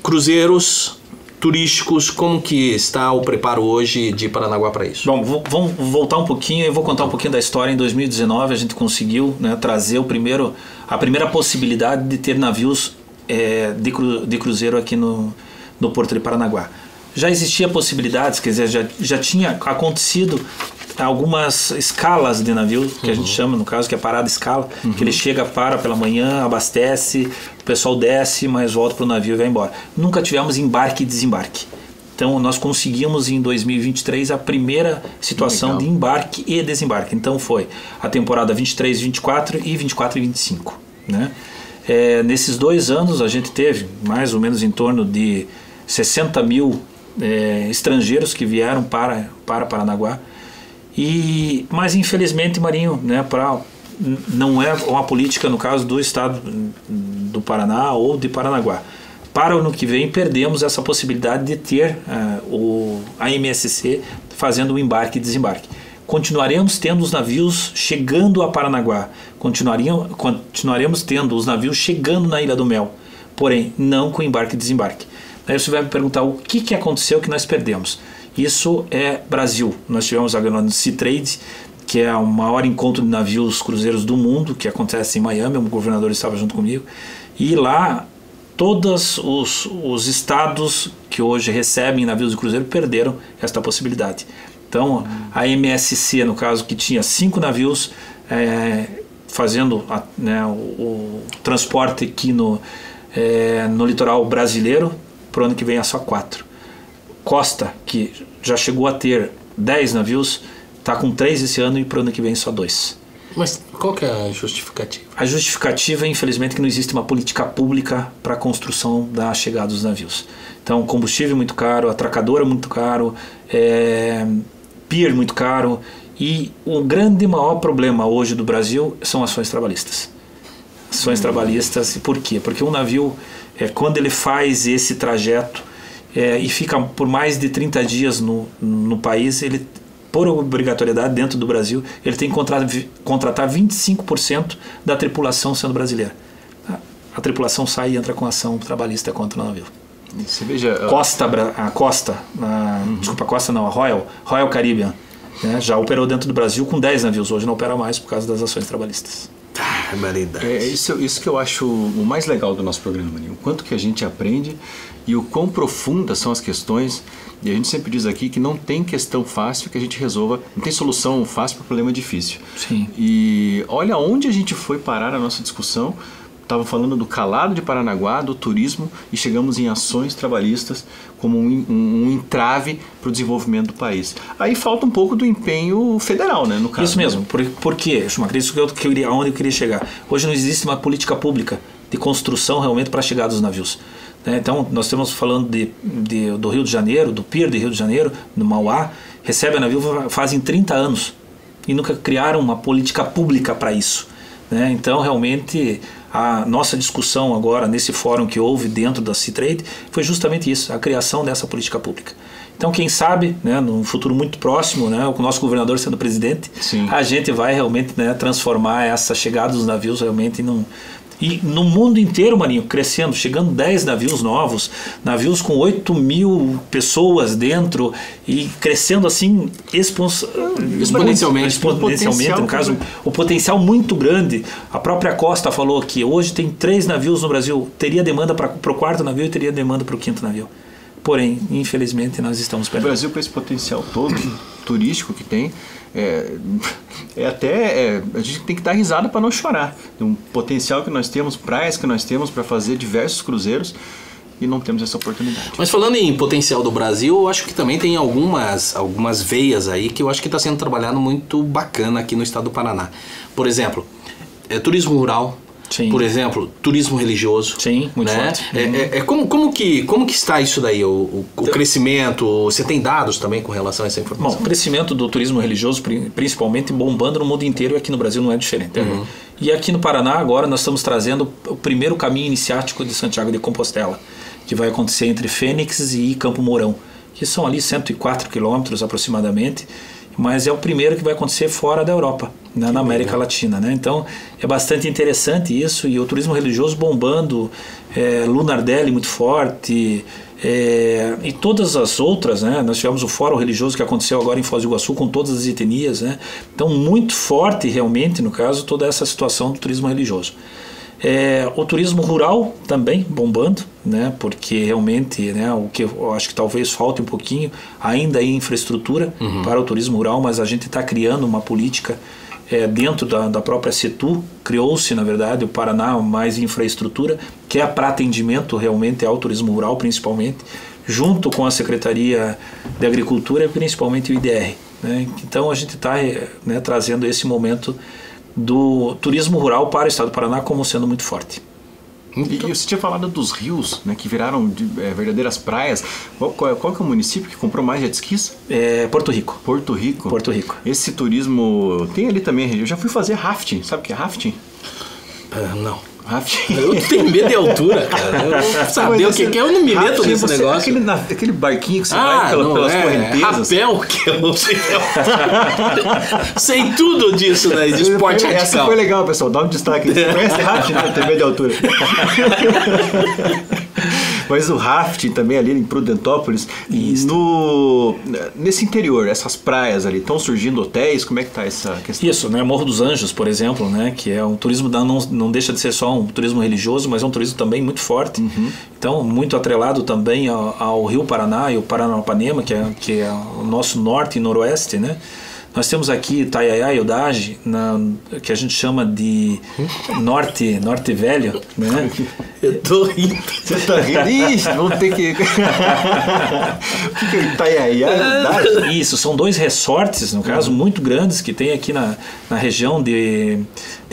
Cruzeiros turísticos, como que está o preparo hoje de Paranaguá para isso? Bom, vamos voltar um pouquinho, eu vou contar um pouquinho da história. Em 2019 a gente conseguiu trazer a primeira possibilidade de ter navios de cruzeiro aqui no Porto de Paranaguá. Já existia possibilidades, quer dizer, já tinha acontecido algumas escalas de navio, que a gente chama, no caso, que é parada escala, que ele chega, para pela manhã, abastece, o pessoal desce, mas volta para o navio e vai embora. Nunca tivemos embarque e desembarque. Então, nós conseguimos em 2023 a primeira situação de embarque e desembarque. Então, foi a temporada 23, 24 e 24 e 25. né? Nesses 2 anos a gente teve mais ou menos em torno de 60 mil estrangeiros que vieram para Paranaguá. Mas infelizmente, Marinho, né, não é uma política no caso do estado do Paraná ou de Paranaguá. Para o ano que vem perdemos essa possibilidade de ter a MSC fazendo o embarque e desembarque. Continuaremos tendo os navios chegando a Paranaguá, continuaremos tendo os navios chegando na Ilha do Mel, porém não com embarque e desembarque. Aí você vai me perguntar o que aconteceu que nós perdemos. Isso é Brasil. Nós tivemos agora no Sea Trade, que é o maior encontro de navios cruzeiros do mundo, que acontece em Miami, o governador estava junto comigo, e lá todos os estados que hoje recebem navios de cruzeiro perderam esta possibilidade. Então, a MSC, no caso, que tinha 5 navios fazendo o transporte aqui no litoral brasileiro, para o ano que vem é só 4. Costa, que já chegou a ter 10 navios, está com 3 esse ano e para o ano que vem só 2. Mas qual que é a justificativa? A justificativa é, infelizmente, que não existe uma política pública para a construção da chegada dos navios. Então, combustível é muito caro, atracador é muito caro, pier muito caro, e o grande maior problema hoje do Brasil são ações trabalhistas. Ações trabalhistas, por quê? Porque um navio, quando ele faz esse trajeto e fica por mais de 30 dias no país, ele, por obrigatoriedade dentro do Brasil, ele tem que contratar 25% da tripulação sendo brasileira. A tripulação sai e entra com ação trabalhista contra o navio. Você veja, a Royal Caribbean, né, já operou dentro do Brasil com 10 navios, hoje não opera mais por causa das ações trabalhistas. Isso que eu acho o mais legal do nosso programa, o quanto que a gente aprende e o quão profundas são as questões. E a gente sempre diz aqui que não tem questão fácil que a gente resolva, não tem solução fácil para problema difícil. Sim. E olha onde a gente foi parar a nossa discussão. Estava falando do calado de Paranaguá, do turismo, e chegamos em ações trabalhistas como um entrave para o desenvolvimento do país. Aí falta um pouco do empenho federal, né, no caso. Isso mesmo. Por quê, Schumacher? Isso aonde eu queria chegar. Hoje não existe uma política pública de construção realmente para a chegada dos navios. Então, nós estamos falando do Rio de Janeiro, do pier de Rio de Janeiro, do Mauá, recebe a navio fazem 30 anos e nunca criaram uma política pública para isso. Então, realmente, a nossa discussão agora, nesse fórum que houve dentro da Sea Trade, foi justamente isso, a criação dessa política pública. Então, quem sabe, num futuro muito próximo, com o nosso governador sendo presidente, sim, a gente vai realmente transformar essa chegada dos navios realmente E no mundo inteiro, Marinho, crescendo, chegando 10 navios novos, navios com 8 mil pessoas dentro e crescendo assim exponencialmente. No caso, o potencial muito grande. A própria Costa falou que hoje tem 3 navios no Brasil, teria demanda para o 4º navio e teria demanda para o 5º navio. Porém, infelizmente, nós estamos perdendo. O Brasil, com esse potencial todo turístico que tem, a gente tem que dar risada para não chorar. Tem um potencial que nós temos, praias que nós temos para fazer diversos cruzeiros e não temos essa oportunidade. Mas falando em potencial do Brasil, eu acho que também tem algumas veias aí que eu acho que está sendo trabalhado muito bacana aqui no estado do Paraná. Por exemplo, turismo rural. Sim. Por exemplo, turismo religioso. Sim, muito forte. Como que está isso daí, o crescimento? Você tem dados também com relação a essa informação? Bom, o crescimento do turismo religioso, principalmente bombando no mundo inteiro, e aqui no Brasil não é diferente. Uhum. E aqui no Paraná, agora, nós estamos trazendo o primeiro caminho iniciático de Santiago de Compostela, que vai acontecer entre Fênix e Campo Mourão, que são ali 104 quilômetros aproximadamente, mas é o primeiro que vai acontecer fora da Europa, na América Latina. Então, é bastante interessante isso, e o turismo religioso bombando, Lunardelli muito forte, e todas as outras, nós tivemos o Fórum Religioso que aconteceu agora em Foz do Iguaçu com todas as etnias, então muito forte realmente, no caso, toda essa situação do turismo religioso. O turismo rural também bombando, porque realmente o que eu acho que talvez falte um pouquinho ainda em infraestrutura para o turismo rural, mas a gente está criando uma política dentro da própria CETU. Criou-se, na verdade, o Paraná Mais Infraestrutura, que é para atendimento realmente ao turismo rural, principalmente, junto com a Secretaria de Agricultura e principalmente o IDR. Então a gente está trazendo esse momento do turismo rural para o estado do Paraná como sendo muito forte. E você tinha falado dos rios, né, que viraram verdadeiras praias. Qual que é o município que comprou mais jet skis? Porto Rico. Porto Rico? Porto Rico. Esse turismo... Tem ali também, eu já fui fazer rafting. Sabe o que é rafting? Não. Rafting. Eu tenho medo de altura, cara. Eu vou saber o que é, eu não me meto nesse negócio. Aquele barquinho que você vai pelas correntezas. Rapel, que eu não sei. Sei tudo disso, né? De esporte radical. Essa foi legal, pessoal. Dá um destaque. Você conhece rafting, né? Tem medo de altura. Mas o rafting também ali em Prudentópolis. Nesse interior, essas praias ali, estão surgindo hotéis? Como é que está essa questão? Isso, né? Morro dos Anjos, por exemplo, né? Que é um turismo, não deixa de ser só um turismo religioso, mas é um turismo também muito forte. Então, muito atrelado também ao Rio Paraná e o Paranapanema, que é o nosso norte e noroeste, né? Nós temos aqui Itaiaiá e Udage, que a gente chama de norte velho, né? Eu tô rindo. Você tá rindo? Ixi, vamos ter que... O que é Itaiaiá e Udage? Isso, são 2 resorts, no caso, muito grandes, que tem aqui na região de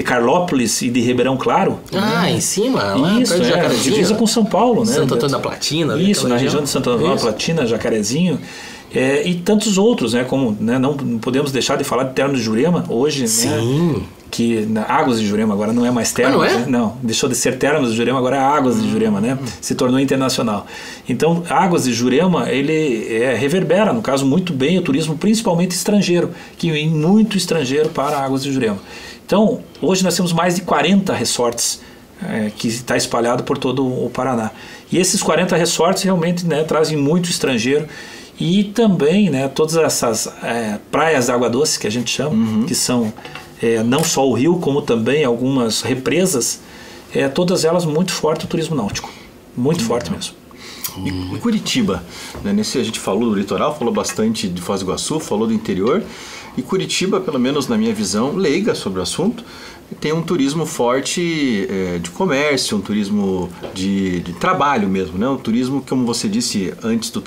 Carlópolis e de Ribeirão Claro. Em cima? Lá Isso, perto de Jacarezinho, divisa com São Paulo, né? Santo Antônio da Platina. Isso, na região de Santo Antônio da Platina, Jacarezinho. E tantos outros, né? Como, né, não podemos deixar de falar de Termas de Jurema hoje, Sim. Né? Que Águas de Jurema agora não é mais Termas, não é? né? Não, deixou de ser Termas de Jurema, agora é Águas de Jurema, né? Se tornou internacional. Então, Águas de Jurema, ele reverbera, no caso, muito bem o turismo, principalmente estrangeiro, que vem muito estrangeiro para Águas de Jurema. Então, hoje nós temos mais de 40 resorts que está espalhado por todo o Paraná. E esses 40 resorts realmente, né, trazem muito estrangeiro. E também, né, todas essas praias de água doce que a gente chama, que são não só o rio, como também algumas represas, todas elas muito forte o turismo náutico. Muito forte mesmo. E Curitiba, né, a gente falou do litoral, falou bastante de Foz do Iguaçu, falou do interior. E Curitiba, pelo menos na minha visão, leiga sobre o assunto, tem um turismo forte de comércio, um turismo de trabalho mesmo, né? Um turismo, como você disse antes de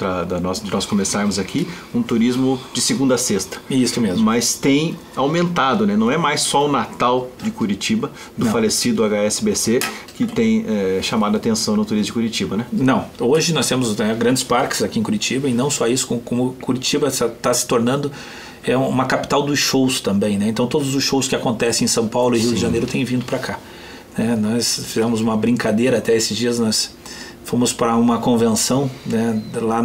nós começarmos aqui, um turismo de segunda a sexta. Isso mesmo. Mas tem aumentado, né? Não é mais só o Natal de Curitiba, do falecido HSBC, que tem chamado a atenção no turismo de Curitiba, né? Não. Hoje nós temos grandes parques aqui em Curitiba, e não só isso, como Curitiba está se tornando uma capital dos shows também, né? Então todos os shows que acontecem em São Paulo e Rio de Janeiro têm vindo para cá. Nós fizemos uma brincadeira até esses dias, nós fomos para uma convenção, né, lá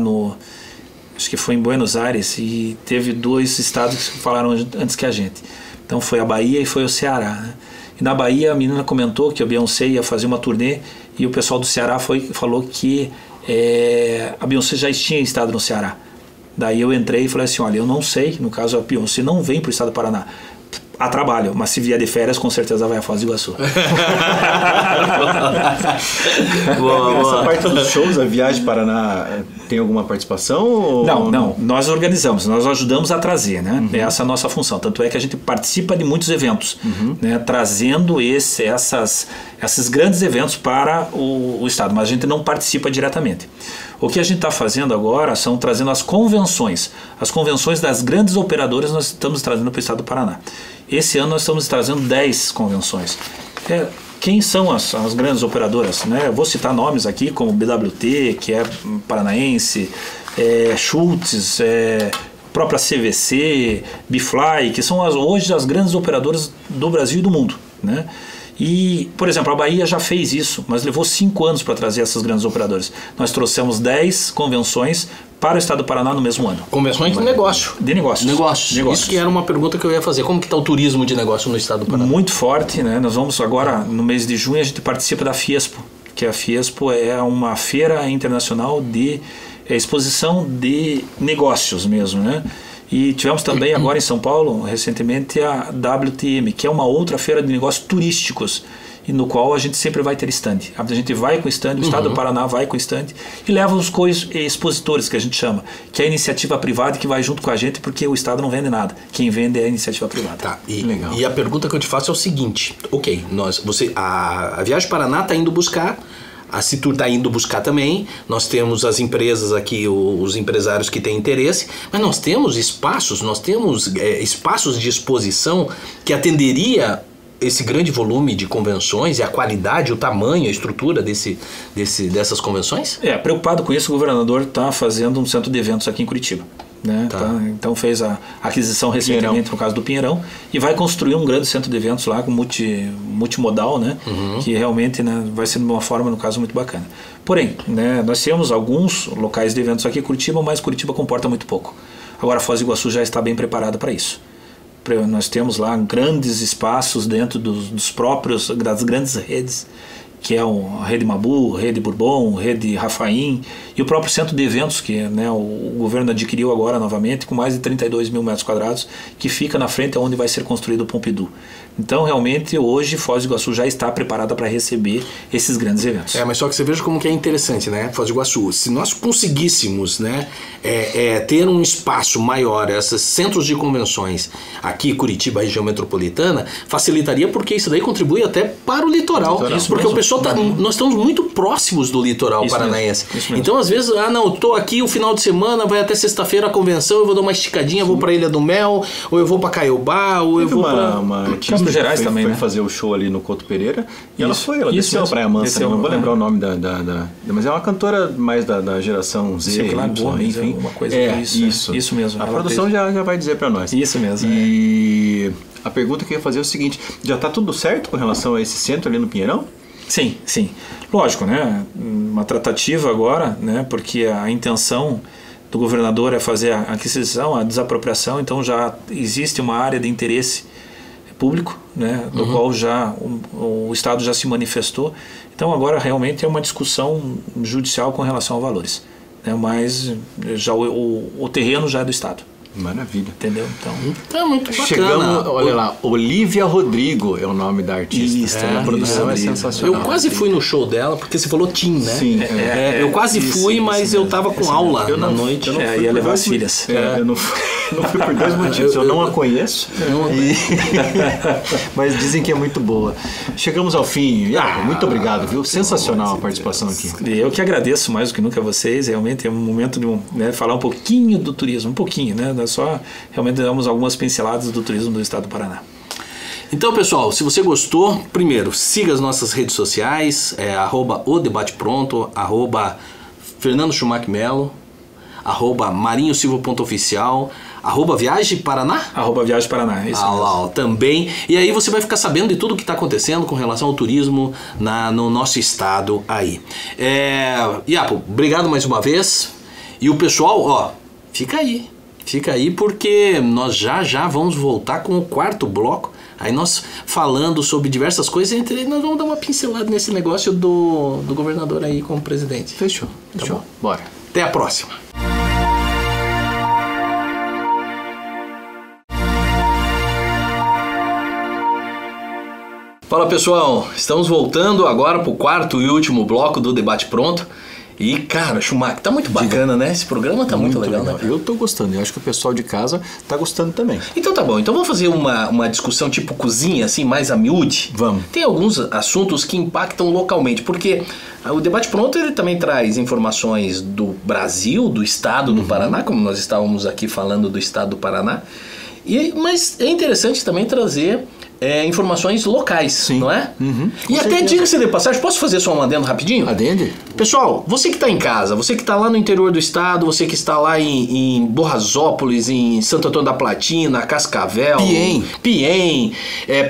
acho que foi em Buenos Aires, e teve 2 estados que falaram antes que a gente. Então foi a Bahia e foi o Ceará, né? E na Bahia a menina comentou que a Beyoncé ia fazer uma turnê, e o pessoal do Ceará falou que a Beyoncé já tinha estado no Ceará. Daí eu entrei e falei assim, olha, eu não sei, no caso a Beyoncé não vem para o estado do Paraná a trabalho, mas se vier de férias com certeza vai a Foz do Iguaçu. Essa parte dos shows, a Viagem Paraná tem alguma participação? Ou... Não, nós organizamos, nós ajudamos a trazer, né? Essa é a nossa função, tanto é que a gente participa de muitos eventos, né? Trazendo esses grandes eventos para o estado, mas a gente não participa diretamente. O que a gente está fazendo agora são trazendo as convenções das grandes operadoras, nós estamos trazendo para o estado do Paraná. Esse ano nós estamos trazendo 10 convenções. Quem são as grandes operadoras? Né? Eu vou citar nomes aqui, como BWT, que é paranaense, Schultz, própria CVC, Bifly, que são hoje as grandes operadoras do Brasil e do mundo, né? E, por exemplo, a Bahia já fez isso, mas levou 5 anos para trazer essas grandes operadoras. Nós trouxemos 10 convenções para o estado do Paraná no mesmo ano. Convenções de negócio. De negócios. Isso que era uma pergunta que eu ia fazer. Como que está o turismo de negócio no estado do Paraná? Muito forte, né? Nós vamos agora, no mês de junho, a gente participa da Fiespo, que a Fiespo é uma feira internacional de exposição de negócios mesmo, né? E tivemos também agora em São Paulo, recentemente, a WTM, que é uma outra feira de negócios turísticos, e no qual a gente sempre vai ter stand. A gente vai com stand, o estado do Paraná vai com stand, e leva os expositores, que a gente chama, que é a iniciativa privada que vai junto com a gente, porque o estado não vende nada. Quem vende é a iniciativa privada. Tá, e a pergunta que eu te faço é o seguinte, ok, a Viagem Paraná está indo buscar, a Citur está indo buscar também, nós temos as empresas aqui, os empresários que têm interesse, mas nós temos espaços de exposição que atenderia esse grande volume de convenções e a qualidade, o tamanho, a estrutura dessas convenções? Preocupado com isso, o governador está fazendo um centro de eventos aqui em Curitiba. Né? Então fez a aquisição recentemente no caso do Pinheirão e vai construir um grande centro de eventos lá com multimodal, né? Que realmente, né, vai ser de uma forma, no caso, muito bacana. Porém, né, nós temos alguns locais de eventos aqui em Curitiba, mas Curitiba comporta muito pouco. Agora Foz do Iguaçu já está bem preparada para isso. Nós temos lá grandes espaços dentro das grandes redes, que é a Rede Mabu, Rede Bourbon, Rede Rafaim e o próprio centro de eventos que, né, o governo adquiriu agora novamente com mais de 32 mil metros quadrados, que fica na frente onde vai ser construído o Pompidou. Então realmente hoje Foz do Iguaçu já está preparada para receber esses grandes eventos. Mas só que você veja como que é interessante, né, Foz do Iguaçu, se nós conseguíssemos, né, ter um espaço maior, esses centros de convenções aqui, Curitiba, região metropolitana, facilitaria porque isso daí contribui até para o litoral. Porque o pessoal nós estamos muito próximos do litoral paranaense. Então às vezes, eu tô aqui o final de semana, vai até sexta-feira a convenção, eu vou dar uma esticadinha, vou para Ilha do Mel, ou eu vou para Caiobá, ou eu vou para Campos Gerais também, foi né? fazer o show ali no Couto Pereira e ela desceu a Praia Mansa, não vou lembrar o nome mas é uma cantora mais da geração Z, enfim, uma coisa isso mesmo. A produção já vai dizer para nós. Isso mesmo. E a pergunta que eu ia fazer é o seguinte: já está tudo certo com relação a esse centro ali no Pinheirão? Sim. Lógico, né? Uma tratativa agora, né? Porque a intenção do governador é fazer a aquisição, a desapropriação, então já existe uma área de interesse público, né? Do qual já o Estado já se manifestou. Então agora realmente é uma discussão judicial com relação a valores, né? Mas já o terreno já é do Estado. Maravilha. Entendeu? Então muito bacana. Chegamos, olha lá, Olivia Rodrigo é o nome da artista. Isso, a produção é sensacional. Eu quase fui no show dela, porque você falou Tim, né? Sim. Eu quase fui, mas eu tava com aula na noite. Eu não fui ia levar as filhas. Eu não fui por dois motivos. Eu não a conheço, mas dizem que é muito boa. Chegamos ao fim. Muito obrigado, viu? Sensacional a participação aqui. Eu que agradeço mais do que nunca a vocês. Realmente é um momento de falar um pouquinho do turismo, um pouquinho, né? Nós só realmente damos algumas pinceladas do turismo do estado do Paraná. Então, pessoal, se você gostou, primeiro, siga as nossas redes sociais, @odebatepronto, @FernandoSchumacher-Melo, @marinhosilva.oficial, @Viagem Paraná? @Viagem Paraná, isso lá, também. E aí você vai ficar sabendo de tudo que está acontecendo com relação ao turismo no nosso estado aí. Iapo, obrigado mais uma vez. E o pessoal, fica aí porque nós já vamos voltar com o quarto bloco. Aí nós falando sobre diversas coisas, entre nós vamos dar uma pincelada nesse negócio do governador aí como presidente. Fechou. Bom. Bora. Até a próxima. Fala pessoal, estamos voltando agora para o quarto e último bloco do Debate Pronto. E cara, Schumacher, tá muito bacana, né? Esse programa tá muito legal, né? Eu tô gostando, eu acho que o pessoal de casa tá gostando também. Então tá bom, então vamos fazer uma discussão tipo cozinha, assim, mais a miúde? Vamos. Tem alguns assuntos que impactam localmente, porque o Debate Pronto ele também traz informações do Brasil, do estado do Paraná, como nós estávamos aqui falando do estado do Paraná. Mas é interessante também trazer informações locais, não é? E até diga-se de passagem, posso fazer só um adendo rapidinho? Adende? Pessoal, você que está em casa, você que está lá no interior do estado, você que está lá em Borrasópolis, em Santo Antônio da Platina, Cascavel, Piém,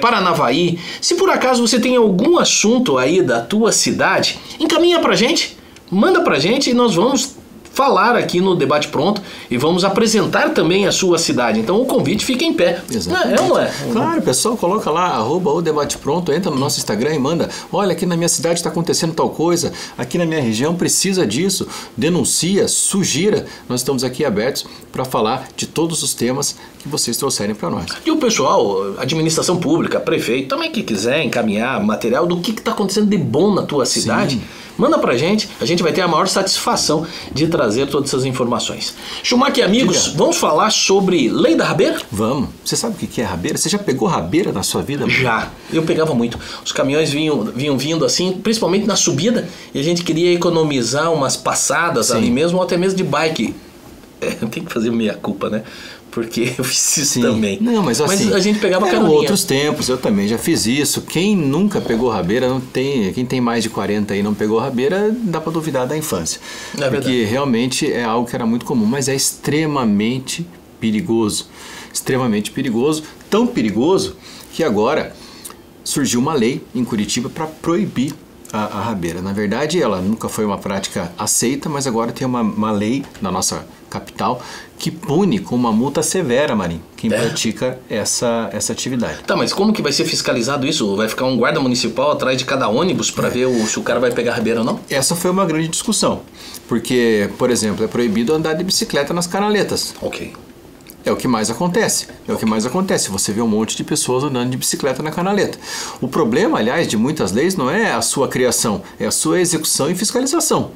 Paranavaí, se por acaso você tem algum assunto aí da tua cidade, encaminha pra gente, manda pra gente e nós vamos falar aqui no Debate Pronto e vamos apresentar também a sua cidade. Então o convite fica em pé. Exatamente. É ou não é? Claro, pessoal, coloca lá @o Debate Pronto, entra no nosso Instagram e manda: olha, aqui na minha cidade está acontecendo tal coisa, aqui na minha região precisa disso, denuncia, sugira. Nós estamos aqui abertos para falar de todos os temas que vocês trouxerem para nós. E o pessoal, administração pública, prefeito, também que quiser encaminhar material do que está acontecendo de bom na tua cidade, manda pra gente, a gente vai ter a maior satisfação de trazer todas essas informações. Schumacher e amigos, vamos falar sobre Lei da Rabeira? Vamos. Você sabe o que é rabeira? Você já pegou rabeira na sua vida? Já. Eu pegava muito. Os caminhões vinham vindo assim, principalmente na subida, e a gente queria economizar umas passadas ali mesmo, ou até mesmo de bike. Tem que fazer meia culpa, né? porque eu fiz isso Sim. também. Não, mas assim, a gente pegava eram caroninha. outros tempos, eu também já fiz isso. Quem nunca pegou rabeira, não tem, quem tem mais de 40 e não pegou rabeira, dá para duvidar da infância. É porque verdade. realmente é algo que era muito comum, mas é extremamente perigoso. Extremamente perigoso, tão perigoso que agora surgiu uma lei em Curitiba para proibir a rabeira. Na verdade, ela nunca foi uma prática aceita, mas agora tem uma lei na nossa capital que pune com uma multa severa, Marinho, quem pratica essa atividade. Tá, mas como que vai ser fiscalizado isso? Vai ficar um guarda municipal atrás de cada ônibus para ver se o cara vai pegar rabeira ou não? Essa foi uma grande discussão, porque, por exemplo, é proibido andar de bicicleta nas canaletas. Ok. É o que mais acontece. É o que mais acontece. Você vê um monte de pessoas andando de bicicleta na canaleta. O problema, aliás, de muitas leis não é a sua criação, é a sua execução e fiscalização.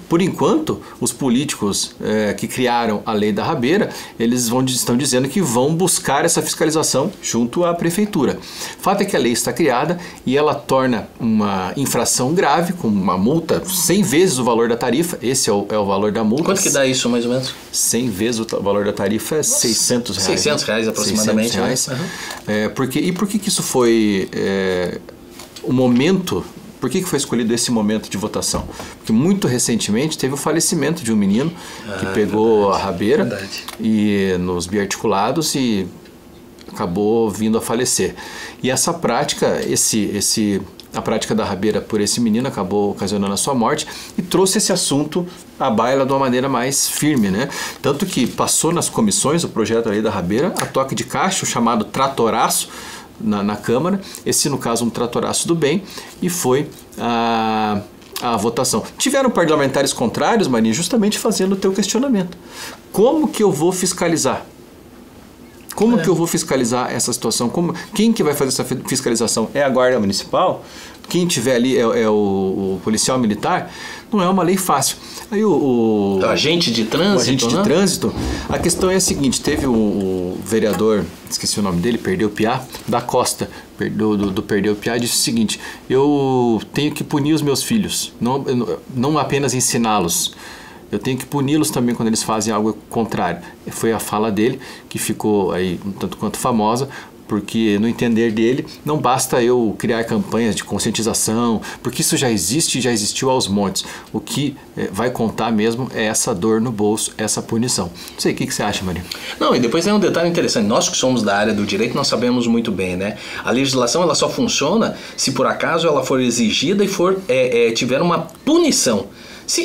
Por enquanto, os políticos que criaram a lei da rabeira, eles estão dizendo que vão buscar essa fiscalização junto à prefeitura. Fato é que a lei está criada e ela torna uma infração grave, com uma multa 100 vezes o valor da tarifa. Esse é o valor da multa. Quanto que dá isso, mais ou menos? 100 vezes o valor da tarifa é 600 reais. 600 reais aproximadamente. 600 reais. Por que isso foi o momento? Por que foi escolhido esse momento de votação? Porque muito recentemente teve o falecimento de um menino que pegou a rabeira e nos biarticulados e acabou vindo a falecer. E essa prática, a prática da rabeira por esse menino acabou ocasionando a sua morte e trouxe esse assunto à baila de uma maneira mais firme, né? Tanto que passou nas comissões o projeto da lei da rabeira a toque de caixa, o chamado tratoraço na Câmara, esse no caso um tratoraço do bem, e foi a votação. Tiveram parlamentares contrários, Marinho, justamente fazendo o teu questionamento. Como que eu vou fiscalizar? Como que eu vou fiscalizar essa situação? Quem que vai fazer essa fiscalização? É a Guarda Municipal? Quem tiver ali é o policial militar? Não é uma lei fácil. Aí o agente de trânsito, o agente de trânsito, a questão é a seguinte, teve o vereador, esqueci o nome dele, Perdeu Piá, da Costa, do Perdeu Piá, disse o seguinte: eu tenho que punir os meus filhos, não apenas ensiná-los. Eu tenho que puni-los também quando eles fazem algo contrário. Foi a fala dele que ficou aí um tanto quanto famosa, porque no entender dele não basta eu criar campanhas de conscientização, porque isso já existe e já existiu aos montes. O que vai contar mesmo é essa dor no bolso, essa punição. Não sei, o que você acha, Maria? Não, e depois tem um detalhe interessante. Nós que somos da área do direito, nós sabemos muito bem, né? A legislação ela só funciona se por acaso ela for exigida e tiver uma punição.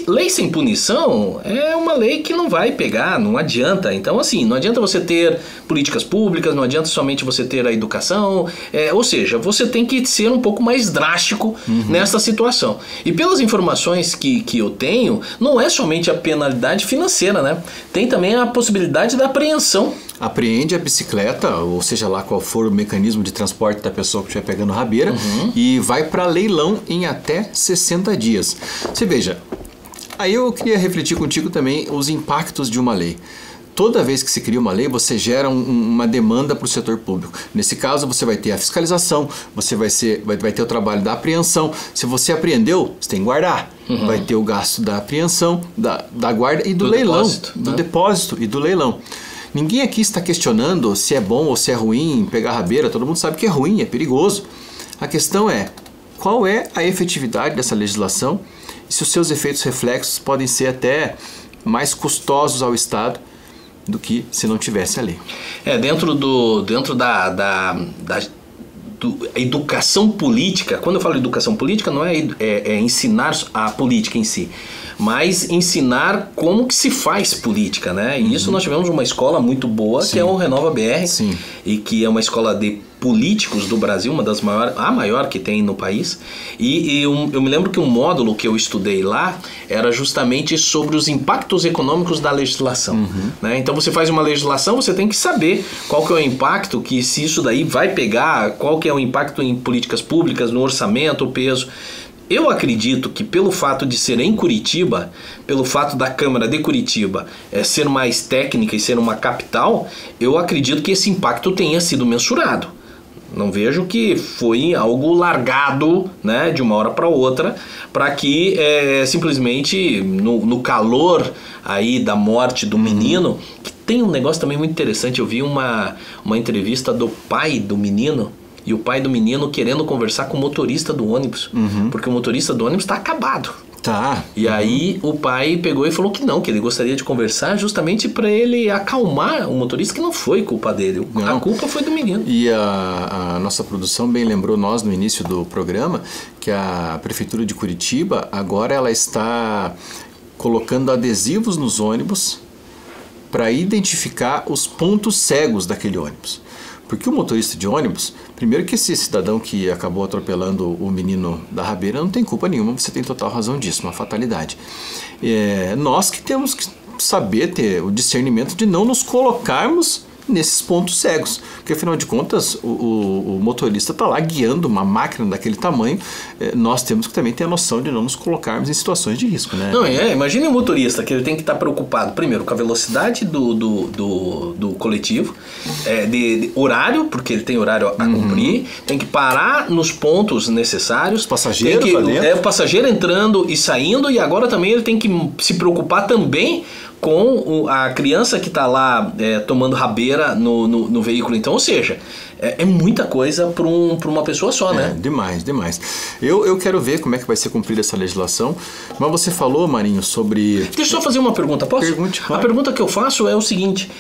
Lei sem punição é uma lei que não vai pegar, não adianta. Então, assim, não adianta você ter políticas públicas, não adianta somente você ter a educação, ou seja, você tem que ser um pouco mais drástico nessa situação. E pelas informações que eu tenho, não é somente a penalidade financeira, né? Tem também a possibilidade da apreensão. Apreende a bicicleta, ou seja lá qual for o mecanismo de transporte da pessoa que estiver pegando rabeira, e vai para leilão em até 60 dias. Você veja, aí eu queria refletir contigo também os impactos de uma lei. Toda vez que se cria uma lei, você gera uma demanda para o setor público. Nesse caso, você vai ter a fiscalização, você vai ter o trabalho da apreensão. Se você apreendeu, você tem que guardar. Vai ter o gasto da apreensão, da guarda e do leilão, do depósito e do leilão. Ninguém aqui está questionando se é bom ou se é ruim pegar rabeira. Todo mundo sabe que é ruim, é perigoso. A questão é, qual é a efetividade dessa legislação e se os seus efeitos reflexos podem ser até mais custosos ao Estado do que se não tivesse a lei. Dentro da educação política, quando eu falo educação política, não é ensinar a política em si, mas ensinar como que se faz política, né? E isso nós tivemos uma escola muito boa, Sim. que é o Renova BR, Sim. e que é uma escola de políticos do Brasil, uma das maiores, a maior que tem no país. E eu me lembro que um módulo que eu estudei lá era justamente sobre os impactos econômicos da legislação. Né? Então você faz uma legislação, você tem que saber qual que é o impacto, que se isso daí vai pegar, qual que é o impacto em políticas públicas, no orçamento, o peso. Eu acredito que pelo fato de ser em Curitiba, pelo fato da Câmara de Curitiba ser mais técnica e ser uma capital, eu acredito que esse impacto tenha sido mensurado. Não vejo que foi algo largado, né, de uma hora para outra, para que simplesmente no calor aí da morte do menino, que tem um negócio também muito interessante. Eu vi uma entrevista do pai do menino, e o pai do menino querendo conversar com o motorista do ônibus, porque o motorista do ônibus está acabado. Tá. E aí o pai pegou e falou que não, que ele gostaria de conversar justamente para ele acalmar o motorista, que não foi culpa dele, a culpa foi do menino. E a nossa produção bem lembrou nós no início do programa que a Prefeitura de Curitiba agora ela está colocando adesivos nos ônibus para identificar os pontos cegos daquele ônibus. Porque o motorista de ônibus, primeiro que esse cidadão que acabou atropelando o menino da rabeira não tem culpa nenhuma, você tem total razão disso, uma fatalidade. Nós que temos que saber ter o discernimento de não nos colocarmos nesses pontos cegos, porque afinal de contas o motorista está lá guiando uma máquina daquele tamanho, nós temos que também ter a noção de não nos colocarmos em situações de risco, né? Não, imagine o motorista que ele tem que estar preocupado primeiro com a velocidade do coletivo, de horário, porque ele tem horário a cumprir, tem que parar nos pontos necessários, passageiros o passageiro entrando e saindo, e agora também ele tem que se preocupar também com a criança que está lá tomando rabeira no veículo. Então, ou seja, é muita coisa para uma pessoa só, né? Demais. Eu quero ver como é que vai ser cumprida essa legislação, mas você falou, Marinho, sobre... Deixa eu só fazer uma pergunta, posso? Pergunte, claro. A pergunta que eu faço é o seguinte,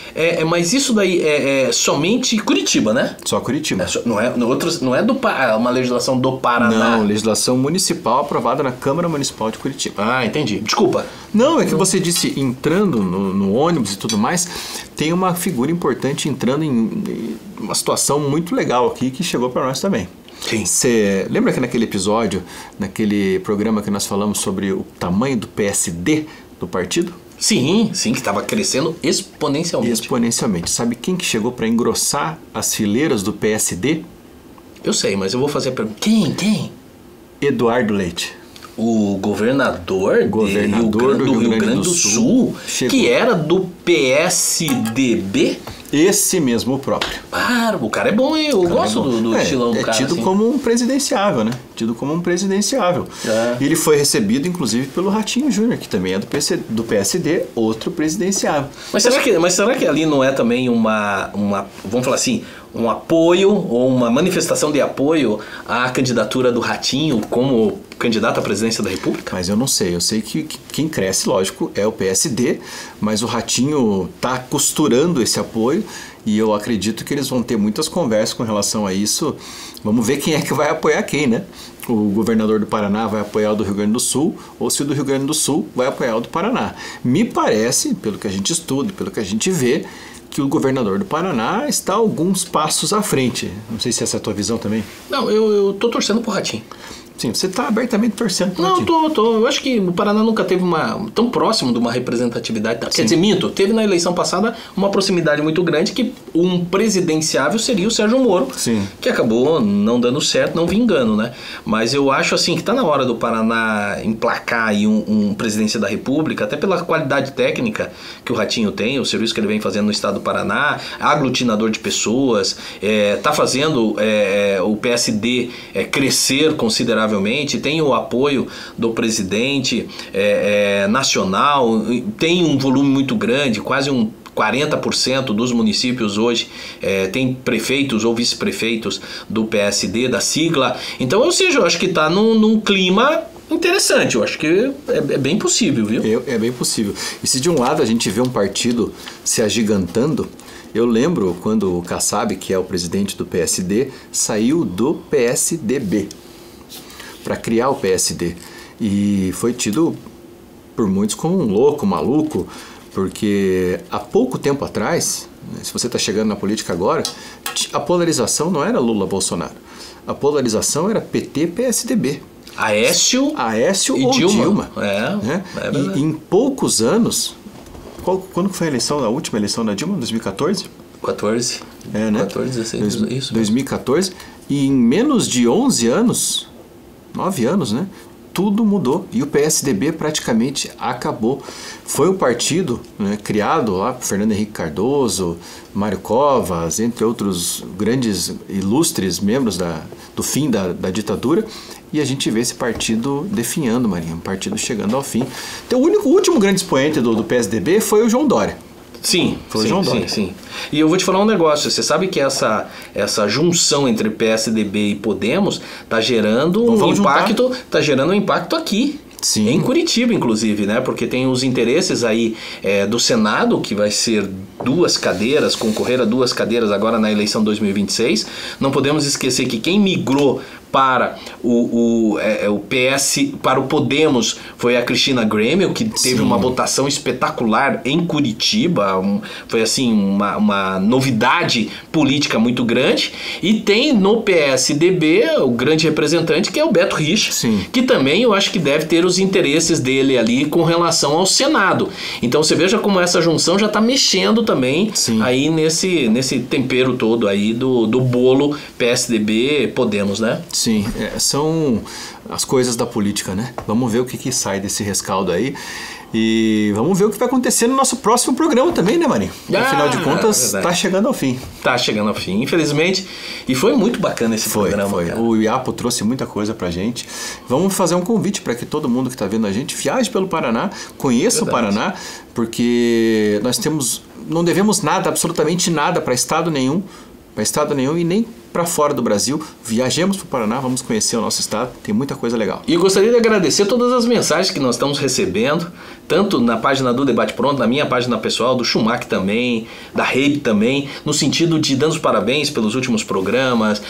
mas isso daí é somente Curitiba, né? Só Curitiba. Não é uma legislação do Paraná? Não, legislação municipal aprovada na Câmara Municipal de Curitiba. Ah, entendi. Desculpa. Não, é que você disse entrando no ônibus e tudo mais, tem uma figura importante entrando em uma situação muito legal aqui que chegou para nós também. Sim. Você lembra que naquele episódio, naquele programa que nós falamos sobre o tamanho do PSD do partido? Sim, que estava crescendo exponencialmente. Exponencialmente. Sabe quem que chegou para engrossar as fileiras do PSD? Eu sei, mas eu vou fazer a pergunta. Quem? Eduardo Leite. O governador do Rio Grande do Sul, chegou. Que era do PSDB? Esse mesmo próprio. O cara é bom, hein? Eu gosto do estilão do cara. É tido assim. como um presidenciável, né? Ele foi recebido, inclusive, pelo Ratinho Júnior, que também é do PSD, outro presidenciável. Mas será que ali não é também uma vamos falar assim, um apoio ou uma manifestação de apoio à candidatura do Ratinho como candidato à presidência da República? Mas eu não sei. Eu sei que quem cresce, lógico, é o PSD, mas o Ratinho está costurando esse apoio e eu acredito que eles vão ter muitas conversas com relação a isso. Vamos ver quem é que vai apoiar quem, né? O governador do Paraná vai apoiar o do Rio Grande do Sul, ou se o do Rio Grande do Sul vai apoiar o do Paraná. Me parece, pelo que a gente estuda, pelo que a gente vê, que o governador do Paraná está alguns passos à frente. Não sei se essa é a tua visão também. Não, eu tô torcendo pro Ratinho. Sim, você está abertamente torcendo pro Ratinho. Não, tô. Eu acho que o Paraná nunca teve tão próximo de uma representatividade. Quer dizer, minto, teve na eleição passada uma proximidade muito grande que um presidenciável seria o Sérgio Moro. Sim. Que acabou não dando certo, não vingando, né? Mas eu acho assim que está na hora do Paraná emplacar aí um presidência da República, até pela qualidade técnica que o Ratinho tem, o serviço que ele vem fazendo no estado do Paraná, aglutinador de pessoas, está fazendo o PSD crescer consideravelmente, tem o apoio do presidente nacional, tem um volume muito grande, quase 40% dos municípios hoje tem prefeitos ou vice-prefeitos do PSD, da sigla. Então, ou seja, eu acho que está num clima interessante. Eu acho que é bem possível, viu? É bem possível. E se de um lado a gente vê um partido se agigantando, eu lembro quando o Kassab, que é o presidente do PSD, saiu do PSDB para criar o PSD. E foi tido por muitos como um louco, maluco, porque há pouco tempo atrás, se você está chegando na política agora, a polarização não era Lula-Bolsonaro. A polarização era PT-PSDB. Aécio ou Dilma. Né? E em poucos anos, quando foi a última eleição da Dilma? 2014? 14. Né? 14, 16, isso. 2014. E em menos de 11 anos, 9 anos, né? tudo mudou e o PSDB praticamente acabou. Foi um partido, né, criado lá por Fernando Henrique Cardoso, Mário Covas, entre outros grandes, ilustres membros do fim da ditadura, e a gente vê esse partido definhando, Marinho, um partido chegando ao fim. Então, o último grande expoente do PSDB foi o João Dória. Sim, sim. E eu vou te falar um negócio, você sabe que essa junção entre PSDB e Podemos está gerando um impacto aqui. Sim. Em Curitiba, inclusive, né? Porque tem os interesses aí do Senado, que vai ser 2 cadeiras, concorrer a 2 cadeiras agora na eleição 2026. Não podemos esquecer que quem migrou para o Podemos foi a Cristina Grêmio, que teve uma votação espetacular em Curitiba, foi assim uma novidade política muito grande, e tem no PSDB o grande representante, que é o Beto Richa, que também eu acho que deve ter os interesses dele ali com relação ao Senado. Então você veja como essa junção já está mexendo também aí nesse tempero todo aí do bolo PSDB Podemos, né? Sim, são as coisas da política, né? Vamos ver o que sai desse rescaldo aí. E vamos ver o que vai acontecer no nosso próximo programa também, né, Marinho? Afinal de contas, está chegando ao fim. Está chegando ao fim, infelizmente. E foi muito bacana esse programa. Foi. O Iapo trouxe muita coisa pra gente. Vamos fazer um convite para que todo mundo que está vendo a gente viaje pelo Paraná, conheça o Paraná, porque nós não devemos nada, absolutamente nada para estado nenhum e nem para fora do Brasil. Viajemos para o Paraná, vamos conhecer o nosso estado, tem muita coisa legal. E gostaria de agradecer todas as mensagens que nós estamos recebendo, tanto na página do Debate Pronto, na minha página pessoal, do Schumacher também, da rede também, no sentido de dando os parabéns pelos últimos programas,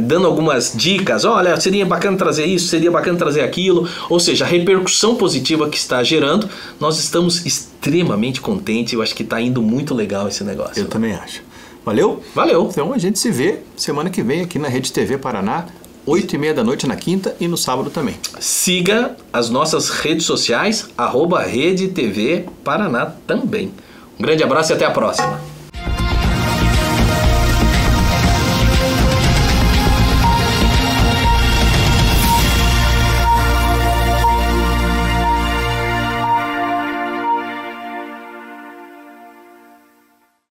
dando algumas dicas, olha, seria bacana trazer isso, seria bacana trazer aquilo, ou seja, a repercussão positiva que está gerando, nós estamos extremamente contentes, eu acho que está indo muito legal esse negócio. Eu também acho. Valeu? Valeu. Então a gente se vê semana que vem aqui na Rede TV Paraná, 8h30 da noite na quinta e no sábado também. Siga as nossas redes sociais, @Rede TV Paraná também. Um grande abraço e até a próxima.